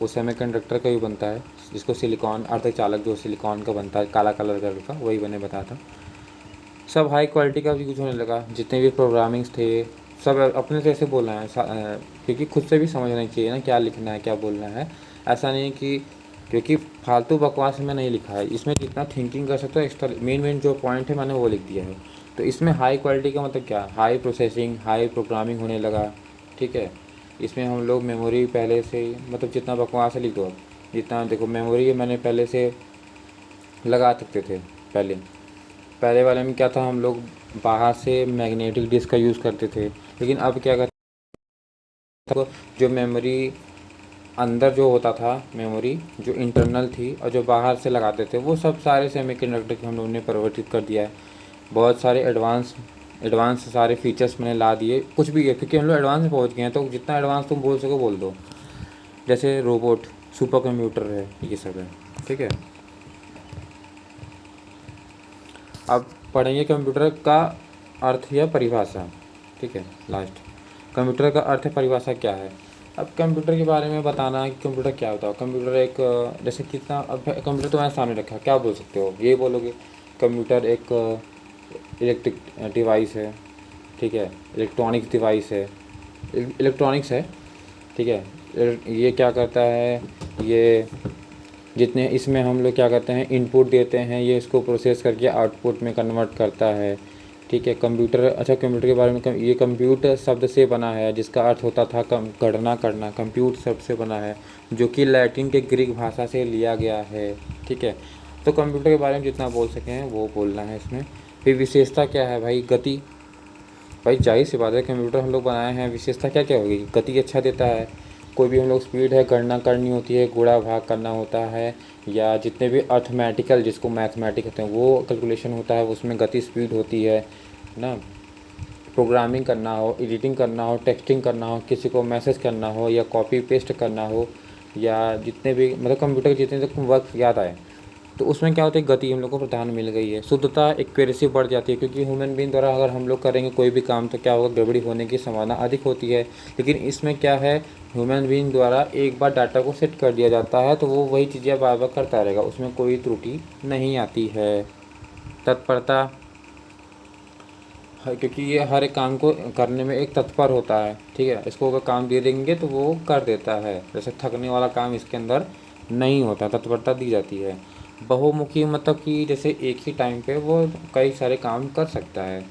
वो सेमीकंडक्टर का ही बनता है, जिसको सिलिकॉन अर्धचालक जो सिलिकॉन का बनता है काला कलर का, वही बने बताया था। सब हाई क्वालिटी का यूज़ होने लगा, जितने भी प्रोग्रामिंग्स थे सब अपने से ऐसे बोलना है क्योंकि खुद से भी समझना चाहिए ना क्या लिखना है क्या बोलना है। ऐसा नहीं कि क्योंकि फालतू बकवास में नहीं लिखा है, इसमें जितना थिंकिंग कर सकते हो एक्स्ट्रा मेन जो पॉइंट है मैंने वो लिख दिया है। तो इसमें हाई क्वालिटी का मतलब क्या, हाई प्रोसेसिंग हाई प्रोग्रामिंग होने लगा। ठीक है। इसमें हम लोग मेमोरी पहले से मतलब जितना बकवास है लिख दो, जितना देखो मेमोरी मैंने पहले से लगा सकते थे पहले, पहले वाले में क्या था, हम लोग बाहर से मैग्नेटिक डिस्क का यूज़ करते थे, लेकिन अब क्या करते हैं, जो मेमोरी अंदर जो होता था, मेमोरी जो इंटरनल थी और जो बाहर से लगाते थे, वो सब सारे सेमीकंडक्टर के हम लोगों ने परिवर्तित कर दिया है। बहुत सारे एडवांस एडवांस सारे फीचर्स मैंने ला दिए, कुछ भी है, क्योंकि हम लोग एडवांस में पहुँच गए हैं, तो जितना एडवांस तुम बोल सको बोल दो। जैसे रोबोट, सुपर कंप्यूटर है, ये सब है, ठीक है। अब पढ़ेंगे कंप्यूटर का अर्थ या परिभाषा, ठीक है। लास्ट, कंप्यूटर का अर्थ है, परिभाषा क्या है। अब कंप्यूटर के बारे में बताना कि कंप्यूटर क्या होता है। कंप्यूटर एक, जैसे कितना, अब कंप्यूटर तुम्हारे सामने रखा है, क्या बोल सकते हो, ये बोलोगे कंप्यूटर एक इलेक्ट्रिक डिवाइस है, ठीक है, इलेक्ट्रॉनिक्स डिवाइस है, इलेक्ट्रॉनिक्स है, ठीक है। ये क्या करता है, ये जितने इसमें हम लोग क्या करते हैं, इनपुट देते हैं, ये इसको प्रोसेस करके आउटपुट में कन्वर्ट करता है, ठीक है। कंप्यूटर, अच्छा कंप्यूटर के बारे में ये कंप्यूटर शब्द से बना है, जिसका अर्थ होता था गणना करना, कंप्यूट शब्द से बना है, जो कि लैटिन के ग्रीक भाषा से लिया गया है, ठीक है। तो कंप्यूटर के बारे में जितना बोल सकें वो बोलना है इसमें। फिर विशेषता क्या है भाई, गति, भाई जाहिर सी बात है, कंप्यूटर हम लोग बनाए हैं, विशेषता क्या क्या होगी, गति अच्छा देता है। कोई भी हम लोग स्पीड है, गणना करनी होती है, गुणा भाग करना होता है, या जितने भी अर्थमेटिकल, जिसको मैथमेटिक कहते हैं, वो कैलकुलेशन होता है, उसमें गति स्पीड होती है ना। प्रोग्रामिंग करना हो, एडिटिंग करना हो, टेक्सटिंग करना हो, किसी को मैसेज करना हो या कॉपी पेस्ट करना हो, या जितने भी मतलब कंप्यूटर के जितने तक वर्क याद आए, तो उसमें क्या होता है, गति हम लोग को प्रदान मिल गई है। शुद्धता, एक्यूरेसी बढ़ जाती है, क्योंकि ह्यूमन बीइंग द्वारा अगर हम लोग करेंगे कोई भी काम, तो क्या होगा, गड़बड़ी होने की संभावना अधिक होती है। लेकिन इसमें क्या है, ह्यूमन बीइंग द्वारा एक बार डाटा को सेट कर दिया जाता है, तो वो वही चीज़ें बार बार करता रहेगा, उसमें कोई त्रुटि नहीं आती है। तत्परता, क्योंकि ये हर एक काम को करने में एक तत्पर होता है, ठीक है। इसको अगर काम दे देंगे तो वो कर देता है, जैसे थकने वाला काम इसके अंदर नहीं होता, तत्परता दी जाती है। बहुमुखी, मतलब कि जैसे एक ही टाइम पे वो कई सारे काम कर सकता है।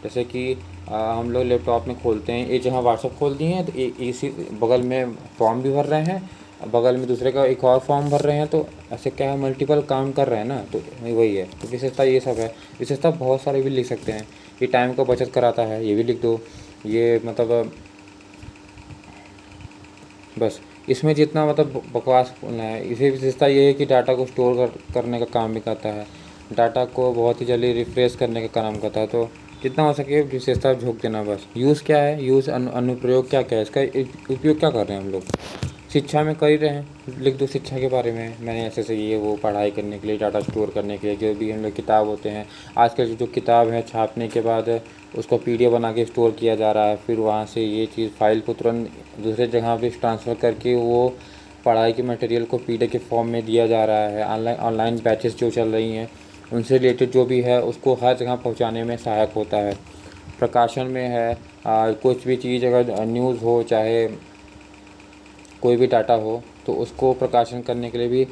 जैसे कि हम लोग लैपटॉप में खोलते हैं, एक जगह व्हाट्सअप खोल दिए हैं, तो इसी बगल में फॉर्म भी भर रहे हैं, बगल में दूसरे का एक और फॉर्म भर रहे हैं, तो ऐसे क्या है, मल्टीपल काम कर रहे हैं ना, तो वही है। तो विशेषता ये सब है। विशेषता बहुत सारे भी लिख सकते हैं, ये टाइम को बचत कराता है, ये भी लिख दो। ये मतलब बस, इसमें जितना मतलब बकवास बोलना है, इसी विशेषता ये है कि डाटा को स्टोर करने का काम भी करता है, डाटा को बहुत ही जल्दी रिफ्रेश करने का काम करता है। तो जितना हो सके विशेषता झोंक देना बस। यूज़ क्या है, यूज़ अनुप्रयोग क्या क्या है, इसका उपयोग क्या कर रहे हैं हम लोग, शिक्षा में कर ही रहे हैं, लिख दो शिक्षा के बारे में, मैंने ऐसे से ये वो पढ़ाई करने के लिए, डाटा स्टोर करने के लिए, जो भी हम लोग किताब होते हैं, आजकल जो किताब है छापने के बाद उसको पीडीएफ बना के स्टोर किया जा रहा है, फिर वहाँ से ये चीज़ फाइल को तुरंत दूसरे जगह पे ट्रांसफ़र करके वो पढ़ाई के मटेरियल को पीडीएफ के फॉर्म में दिया जा रहा है। ऑनलाइन बैचेस जो चल रही हैं, उनसे रिलेटेड जो भी है उसको हर जगह पहुँचाने में सहायक होता है। प्रकाशन में है, कुछ भी चीज़ अगर न्यूज़ हो, चाहे कोई भी डाटा हो, तो उसको प्रकाशन करने के लिए भी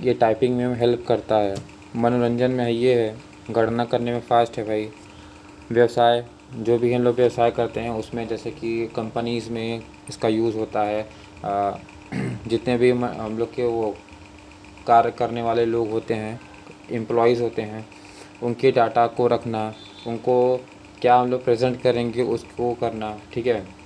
ये टाइपिंग में हेल्प करता है। मनोरंजन में ये है, गणना करने में फास्ट है भाई। व्यवसाय, जो भी हम लोग व्यवसाय करते हैं उसमें, जैसे कि कंपनीज़ में इसका यूज़ होता है। जितने भी हम लोग के वो कार्य करने वाले लोग होते हैं, एम्प्लॉयज़ होते हैं, उनके डाटा को रखना, उनको क्या हम लोग प्रेजेंट करेंगे उसको करना, ठीक है।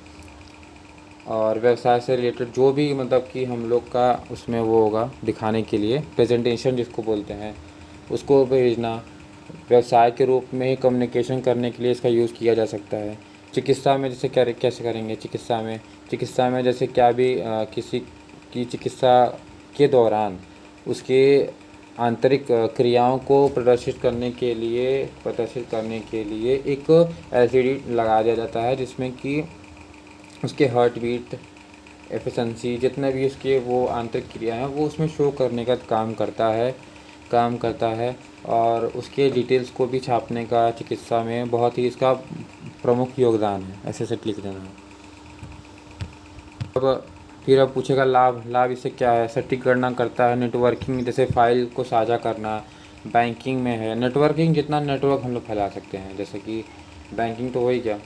और व्यवसाय से रिलेटेड जो भी मतलब कि हम लोग का उसमें वो होगा, दिखाने के लिए प्रेजेंटेशन जिसको बोलते हैं, उसको भेजना। व्यवसाय के रूप में ही कम्युनिकेशन करने के लिए इसका यूज़ किया जा सकता है। चिकित्सा में जैसे क्या कैसे करेंगे, चिकित्सा में जैसे क्या भी किसी की चिकित्सा के दौरान उसके आंतरिक क्रियाओं को प्रदर्शित करने के लिए एक एलसीडी लगा दिया जाता है, जिसमें कि उसके हार्ट बीट, एफिशिएंसी, जितने भी उसके वो आंतरिक क्रिया हैं वो उसमें शो करने का काम करता है। और उसके डिटेल्स को भी छापने का चिकित्सा में बहुत ही इसका प्रमुख योगदान है। ऐसे से लिख देना। अब पूछेगा लाभ इससे क्या है। सटीक गणना करता है। नेटवर्किंग, जैसे फाइल को साझा करना। बैंकिंग में है नेटवर्किंग, जितना नेटवर्क हम लोग फैला सकते हैं, जैसे कि बैंकिंग तो हो ही गया,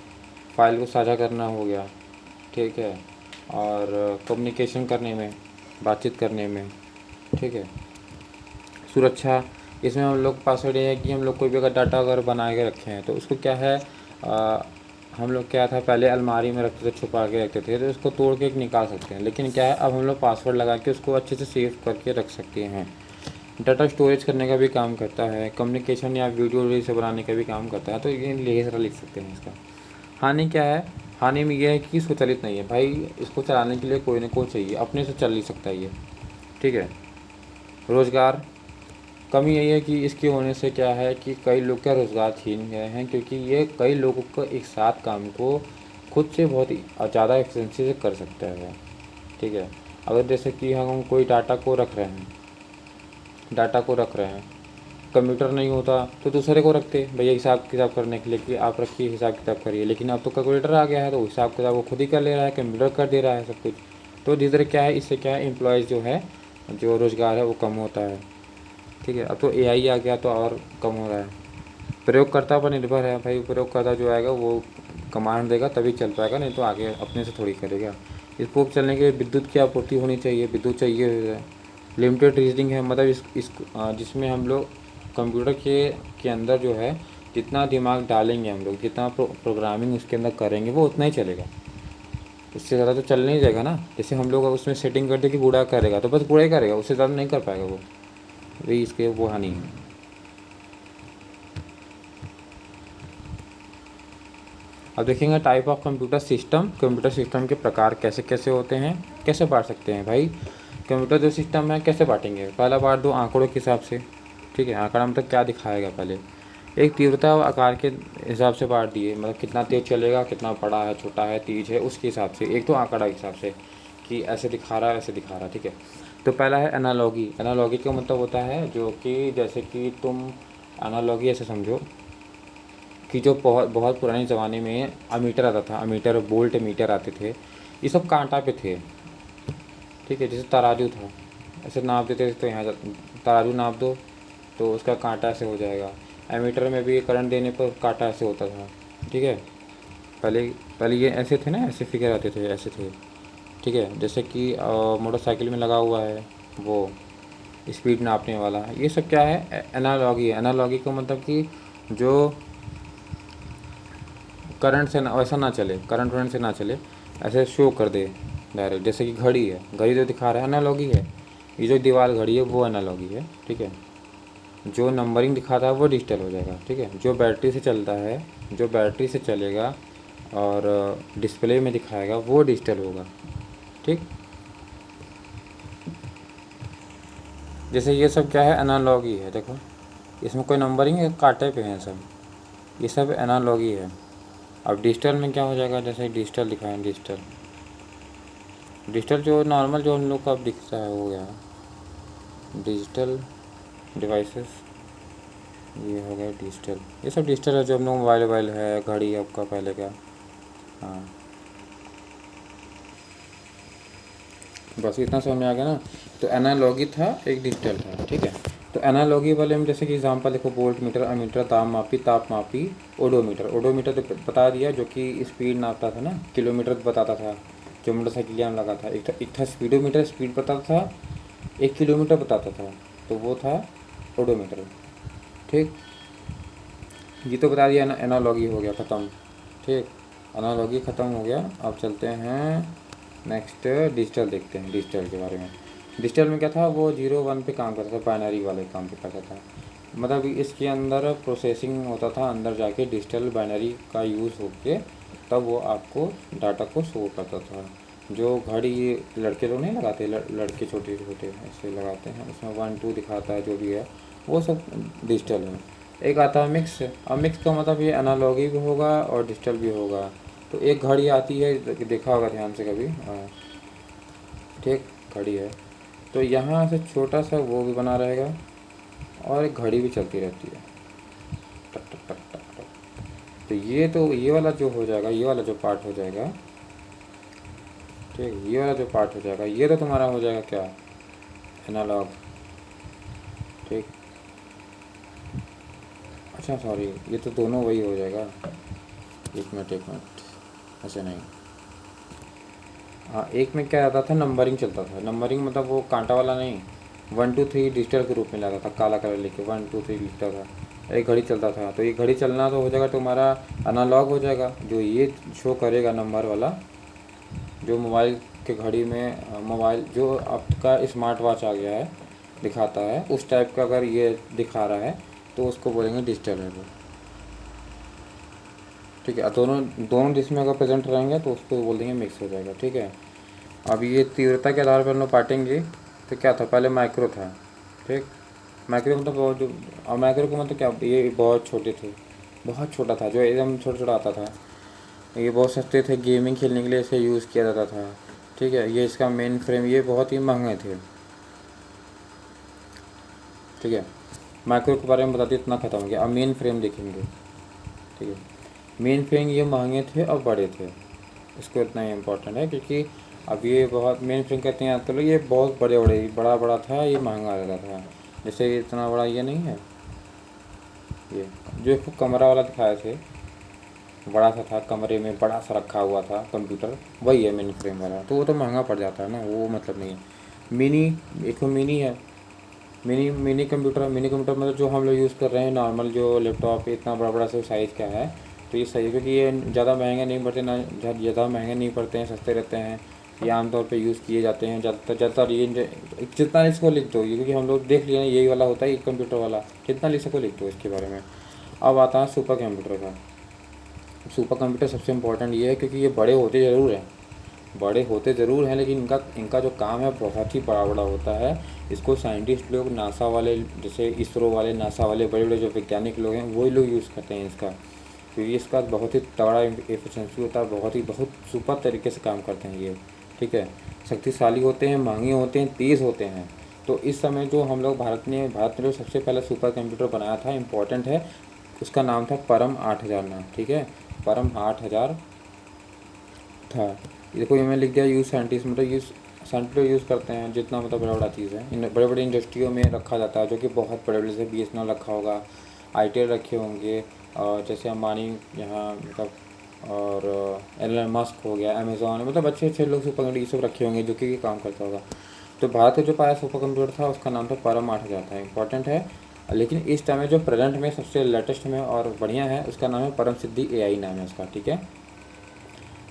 फाइल को साझा करना हो गया, ठीक है। और कम्युनिकेशन करने में, बातचीत करने में, ठीक है। सुरक्षा, इसमें हम लोग पासवर्ड ये है कि हम लोग कोई भी अगर डाटा अगर बना के रखे हैं तो उसको क्या है, हम लोग क्या था पहले अलमारी में रखते थे, छुपा के रखते थे, तो उसको तोड़ के निकाल सकते हैं। लेकिन क्या है, अब हम लोग पासवर्ड लगा के उसको अच्छे से सेव करके रख सकते हैं। डाटा स्टोरेज करने का भी काम करता है, कम्युनिकेशन या वीडियो रील्स बनाने का भी काम करता है। तो ये यही सारा लिख सकते हैं इसका। हानि क्या है, हानि में यह है कि स्वचालित नहीं है भाई, इसको चलाने के लिए कोई ना कोई चाहिए, अपने से चल नहीं सकता ये, ठीक है। रोज़गार, कमी यही है कि इसके होने से क्या है कि कई लोग का रोज़गार छीन गए हैं, क्योंकि ये कई लोगों को एक साथ काम को खुद से बहुत ही ज़्यादा एफिशिएंसी से कर सकता है, ठीक है। अगर जैसे कि हम कोई डाटा को रख रहे हैं, कंप्यूटर नहीं होता तो दूसरे को रखते भैया हिसाब किताब करने के लिए कि आप रखिए हिसाब किताब करिए। लेकिन अब तो कैलकुलेटर आ गया है तो हिसाब किताब वो खुद ही कर ले रहा है, कंप्यूटर कर दे रहा है सब कुछ। तो धीरे धीरे क्या है, इससे क्या है, एम्प्लॉयज़ जो है, जो रोज़गार है वो कम होता है, ठीक है। अब तो एआई आ गया तो और कम हो रहा है। प्रयोगकर्ता पर निर्भर है भाई, प्रयोगकर्ता जो आएगा वो कमांड देगा तभी चल पाएगा, नहीं तो आगे अपने से थोड़ी करेगा। इसको चलने के लिए विद्युत की आपूर्ति होनी चाहिए, विद्युत चाहिए। लिमिटेड रीजनिंग है, मतलब जिसमें हम लोग कंप्यूटर के अंदर जो है जितना दिमाग डालेंगे हम लोग, जितना प्रोग्रामिंग उसके अंदर करेंगे वो उतना ही चलेगा, उससे ज़्यादा तो चल नहीं जाएगा ना। जैसे हम लोग उसमें सेटिंग कर दे कि बूढ़ा करेगा तो बस बूढ़ा ही करेगा, उससे ज़्यादा नहीं कर पाएगा वो, वही इसके वो हानि है। अब देखेंगे टाइप ऑफ कंप्यूटर सिस्टम के प्रकार कैसे कैसे होते हैं, कैसे बांट सकते हैं भाई। कंप्यूटर जो सिस्टम है कैसे बांटेंगे, पहला बांट दो आंकड़ों के हिसाब से, ठीक है। आंकड़ा मतलब क्या दिखाएगा, पहले एक तीव्रता और आकार के हिसाब से बांट दिए, मतलब कितना तेज़ चलेगा, कितना बड़ा है, छोटा है, तेज है, उसके हिसाब से। एक तो आंकड़ा के हिसाब से कि ऐसे दिखा रहा है, ऐसे दिखा रहा है, ठीक है। तो पहला है एनालॉगी। एनालॉगी का मतलब होता है जो कि जैसे कि तुम एनालॉगी ऐसे समझो कि जो बहुत बहुत पुराने ज़माने में अमीटर आता था, अमीटर, बोल्ट मीटर आते थे, ये सब कांटा पे थे, ठीक है। जैसे तराजू था, ऐसे नाप देते थे, तो यहाँ तराजू नाप दो तो उसका कांटा ऐसे हो जाएगा। एमीटर में भी करंट देने पर कांटा ऐसे होता था, ठीक है। पहले पहले ये ऐसे थे ना, ऐसे फिगर आते थे, ऐसे थे, ठीक है। जैसे कि मोटरसाइकिल में लगा हुआ है वो स्पीड नापने वाला, ये सब क्या है, एनालॉगी है। एनालॉगी का मतलब कि जो करंट से ना, वैसा ना चले, करंट वरंट से ना चले, ऐसे शो कर दे डायरेक्ट। जैसे कि घड़ी है, घड़ी जो दिखा रहा है एनालॉगी है, ये जो दीवार घड़ी है वो एनालॉगी है, ठीक है। जो नंबरिंग दिखाता है वो डिजिटल हो जाएगा, ठीक है। जो बैटरी से चलता है, जो बैटरी से चलेगा और डिस्प्ले में दिखाएगा वो डिजिटल होगा, ठीक। जैसे ये सब क्या है, एनालॉगी है, देखो इसमें कोई नंबरिंग है, कांटे पे हैं सब, ये सब एनालॉगी है। अब डिजिटल में क्या हो जाएगा, जैसे डिजिटल दिखाएं, डिजिटल डिजिटल जो नॉर्मल जो हम लोग का अब दिखता है हो गया डिजिटल डिवाइसेस, ये हो गया डिजिटल। ये सब डिजिटल है, जो हम लोग मोबाइल वोबाइल है, घड़ी आपका पहले का, हाँ बस इतना समझ में आ गया ना। तो एनालॉगी था, एक डिजिटल था, ठीक है। तो एनालॉगी वाले में जैसे कि एग्जांपल देखो, वोल्ट मीटर, अमीटर, ताप मापी, ओडोमीटर। ओडोमीटर तो बता दिया, जो कि स्पीड नापता था ना, किलोमीटर बताता था, जो मोटरसाइकिल में लगा था। एक था स्पीडोमीटर, स्पीड बताता था, 1 किलोमीटर बताता था, तो वो था ओडोमीटर, ठीक। ये तो बता दिया ना, एनालॉगी हो गया ख़त्म, ठीक। एनालॉगी ख़त्म हो गया। अब चलते हैं नेक्स्ट, डिजिटल देखते हैं, डिजिटल के बारे में। डिजिटल में क्या था, वो 0 1 पे काम करता था, बाइनरी वाले काम पे करता था। मतलब इसके अंदर प्रोसेसिंग होता था, अंदर जाके डिजिटल बाइनरी का यूज़ होके तब वो आपको डाटा को शो करता था। जो घड़ी लड़के लोग नहीं लगाते, लड़के छोटे छोटे ऐसे लगाते हैं, उसमें 1 2 दिखाता है, जो भी है वो सब डिजिटल है। एक आता है मिक्स। अब मिक्स का मतलब ये एनालॉगी भी होगा और डिजिटल भी होगा। तो एक घड़ी आती है, देखा होगा ध्यान से कभी, हाँ ठीक, घड़ी है, तो यहाँ से छोटा सा वो भी बना रहेगा और एक घड़ी भी चलती रहती है, टक टक टक टक टक। तो ये वाला जो हो जाएगा, ये वाला जो पार्ट हो जाएगा, ठीक, ये वाला जो पार्ट हो जाएगा, ये तो तुम्हारा हो जाएगा क्या, एनालॉग, ठीक। अच्छा सॉरी, ये तो दोनों वही हो जाएगा, एक मिनट, ऐसे नहीं, हाँ एक में क्या आता था, नंबरिंग चलता था। नंबरिंग मतलब वो कांटा वाला नहीं, 1 2 3 डिजिटल के रूप में लाता था, काला कलर लेके 1 2 3 लिखता था, एक घड़ी चलता था। तो ये घड़ी चलना तो हो जाएगा, तुम्हारा एनालॉग हो जाएगा। जो ये शो करेगा नंबर वाला, जो मोबाइल के घड़ी में मोबाइल जो आपका स्मार्ट वॉच आ गया है दिखाता है, उस टाइप का अगर ये दिखा रहा है तो उसको बोलेंगे डिजिटल है वो। ठीक है, दोनों दोनों जिसमें अगर प्रेजेंट रहेंगे तो उसको बोल देंगे मिक्स हो जाएगा। ठीक है, अब ये तीव्रता के आधार पर हम लोग बांटेंगे। तो क्या था, पहले माइक्रो था। ठीक, माइक्रो मतलब बहुत जो, और माइक्रो का मतलब क्या, ये बहुत छोटे थे, बहुत छोटा था, जो एकदम छोटा छोटा आता था। ये बहुत सस्ते थे, गेमिंग खेलने के लिए इसे यूज़ किया जाता था। ठीक है, ये इसका मेन फ्रेम, ये बहुत ही महंगे थे। ठीक है, माइक्रो के बारे में बता दिए, इतना ख़त्म हो गया। अब मेन फ्रेम देखेंगे। ठीक है, मेन फ्रेम ये महंगे थे और बड़े थे, इसको इतना ही इम्पोर्टेंट है, क्योंकि अब ये बहुत मेन फ्रेम कहते हैं आजकल, ये बहुत बड़े बड़े बड़ा बड़ा था, ये महंगा रहता था। जैसे ये इतना बड़ा ये नहीं है, ये जो कमरा वाला दिखाए थे, बड़ा सा था, कमरे में बड़ा सा रखा हुआ था कंप्यूटर, वही है मेन फ्रेम वाला। तो वो तो महंगा पड़ जाता है ना, वो मतलब नहीं है। मिनी, एक मिनी है, मिनी कंप्यूटर। मिनी कंप्यूटर मतलब जो हम लोग यूज़ कर रहे हैं नॉर्मल, जो लैपटॉप इतना बड़ा बड़ा सा साइज़ का है, तो ये सही है, क्योंकि ये ज़्यादा महंगे नहीं पड़ते ना, ज़्यादा महंगे नहीं पड़ते हैं, सस्ते रहते हैं। ये आमतौर पे यूज़ किए जाते हैं ज़्यादातर। ये जितना इसको लिख दो, ये क्योंकि हम लोग देख लिए यही वाला होता है, ये कंप्यूटर वाला, जितना लिख सको लिख दो इसके बारे में। अब आता है सुपर कंप्यूटर का। सुपर कंप्यूटर सबसे इम्पोर्टेंट ये है, क्योंकि ये बड़े होते ज़रूर हैं, बड़े होते ज़रूर हैं, लेकिन इनका इनका जो काम है बहुत ही बड़ा बड़ा होता है। इसको साइंटिस्ट लोग, नासा वाले, जैसे इसरो वाले, नासा वाले बड़े बड़े जो वैज्ञानिक लोग हैं, वही लोग यूज़ करते हैं इसका, क्योंकि इसका बहुत ही तगड़ा एफिशिएंसी होता है, बहुत सुपर तरीके से काम करते हैं ये। ठीक है, शक्तिशाली होते हैं, महंगे होते हैं, तेज़ होते हैं। तो इस समय जो हम लोग भारत ने जो सबसे पहले सुपर कंप्यूटर बनाया था, इम्पोर्टेंट है, उसका नाम था परम 8000 नाम। ठीक है, परम 8000 था। देखो ये मैं लिख दिया, यूज़ साइंटिस्ट, मतलब साइंटिस्ट लोग यूज़ करते हैं, जितना मतलब बड़ा बड़ा चीज़ है, इन बड़े बड़े इंडस्ट्रियों में रखा जाता है, जो कि बहुत बड़े बड़े, जैसे BSNL रखा होगा, ITEL रखे होंगे, और जैसे अंबानी यहाँ मतलब, और एलन मस्क हो गया, अमेज़ॉन, मतलब अच्छे अच्छे लोग सुपर कंप्यूटर ये सब रखे होंगे, जो कि ये काम करता होगा। तो भारत का जो पाया सुपर कंप्यूटर था, उसका नाम था परम 8000 था, इंपॉर्टेंट है। लेकिन इस टाइम में जो प्रेजेंट में सबसे लेटेस्ट में और बढ़िया है, उसका नाम है परम सिद्धि AI नाम है उसका। ठीक है,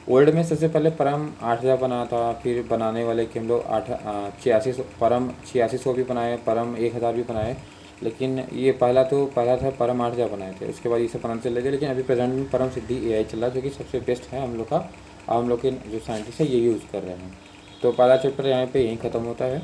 वर्ल्ड में सबसे पहले परम 8000 बनाया था, फिर बनाने वाले कि हम लोग 8600, परम 8600 भी बनाए, परम 1000 भी बनाए, लेकिन ये पहला था परम 8000 बनाए थे, उसके बाद ये सब बनाने चले गए। लेकिन अभी प्रेजेंट में परम सिद्धि AI चल रहा है, जो कि सबसे बेस्ट है हम लोग का, हम लोग के जो साइंटिस्ट है ये यूज़ कर रहे हैं। तो पहला चैप्टर यहाँ पे यहीं ख़त्म होता है।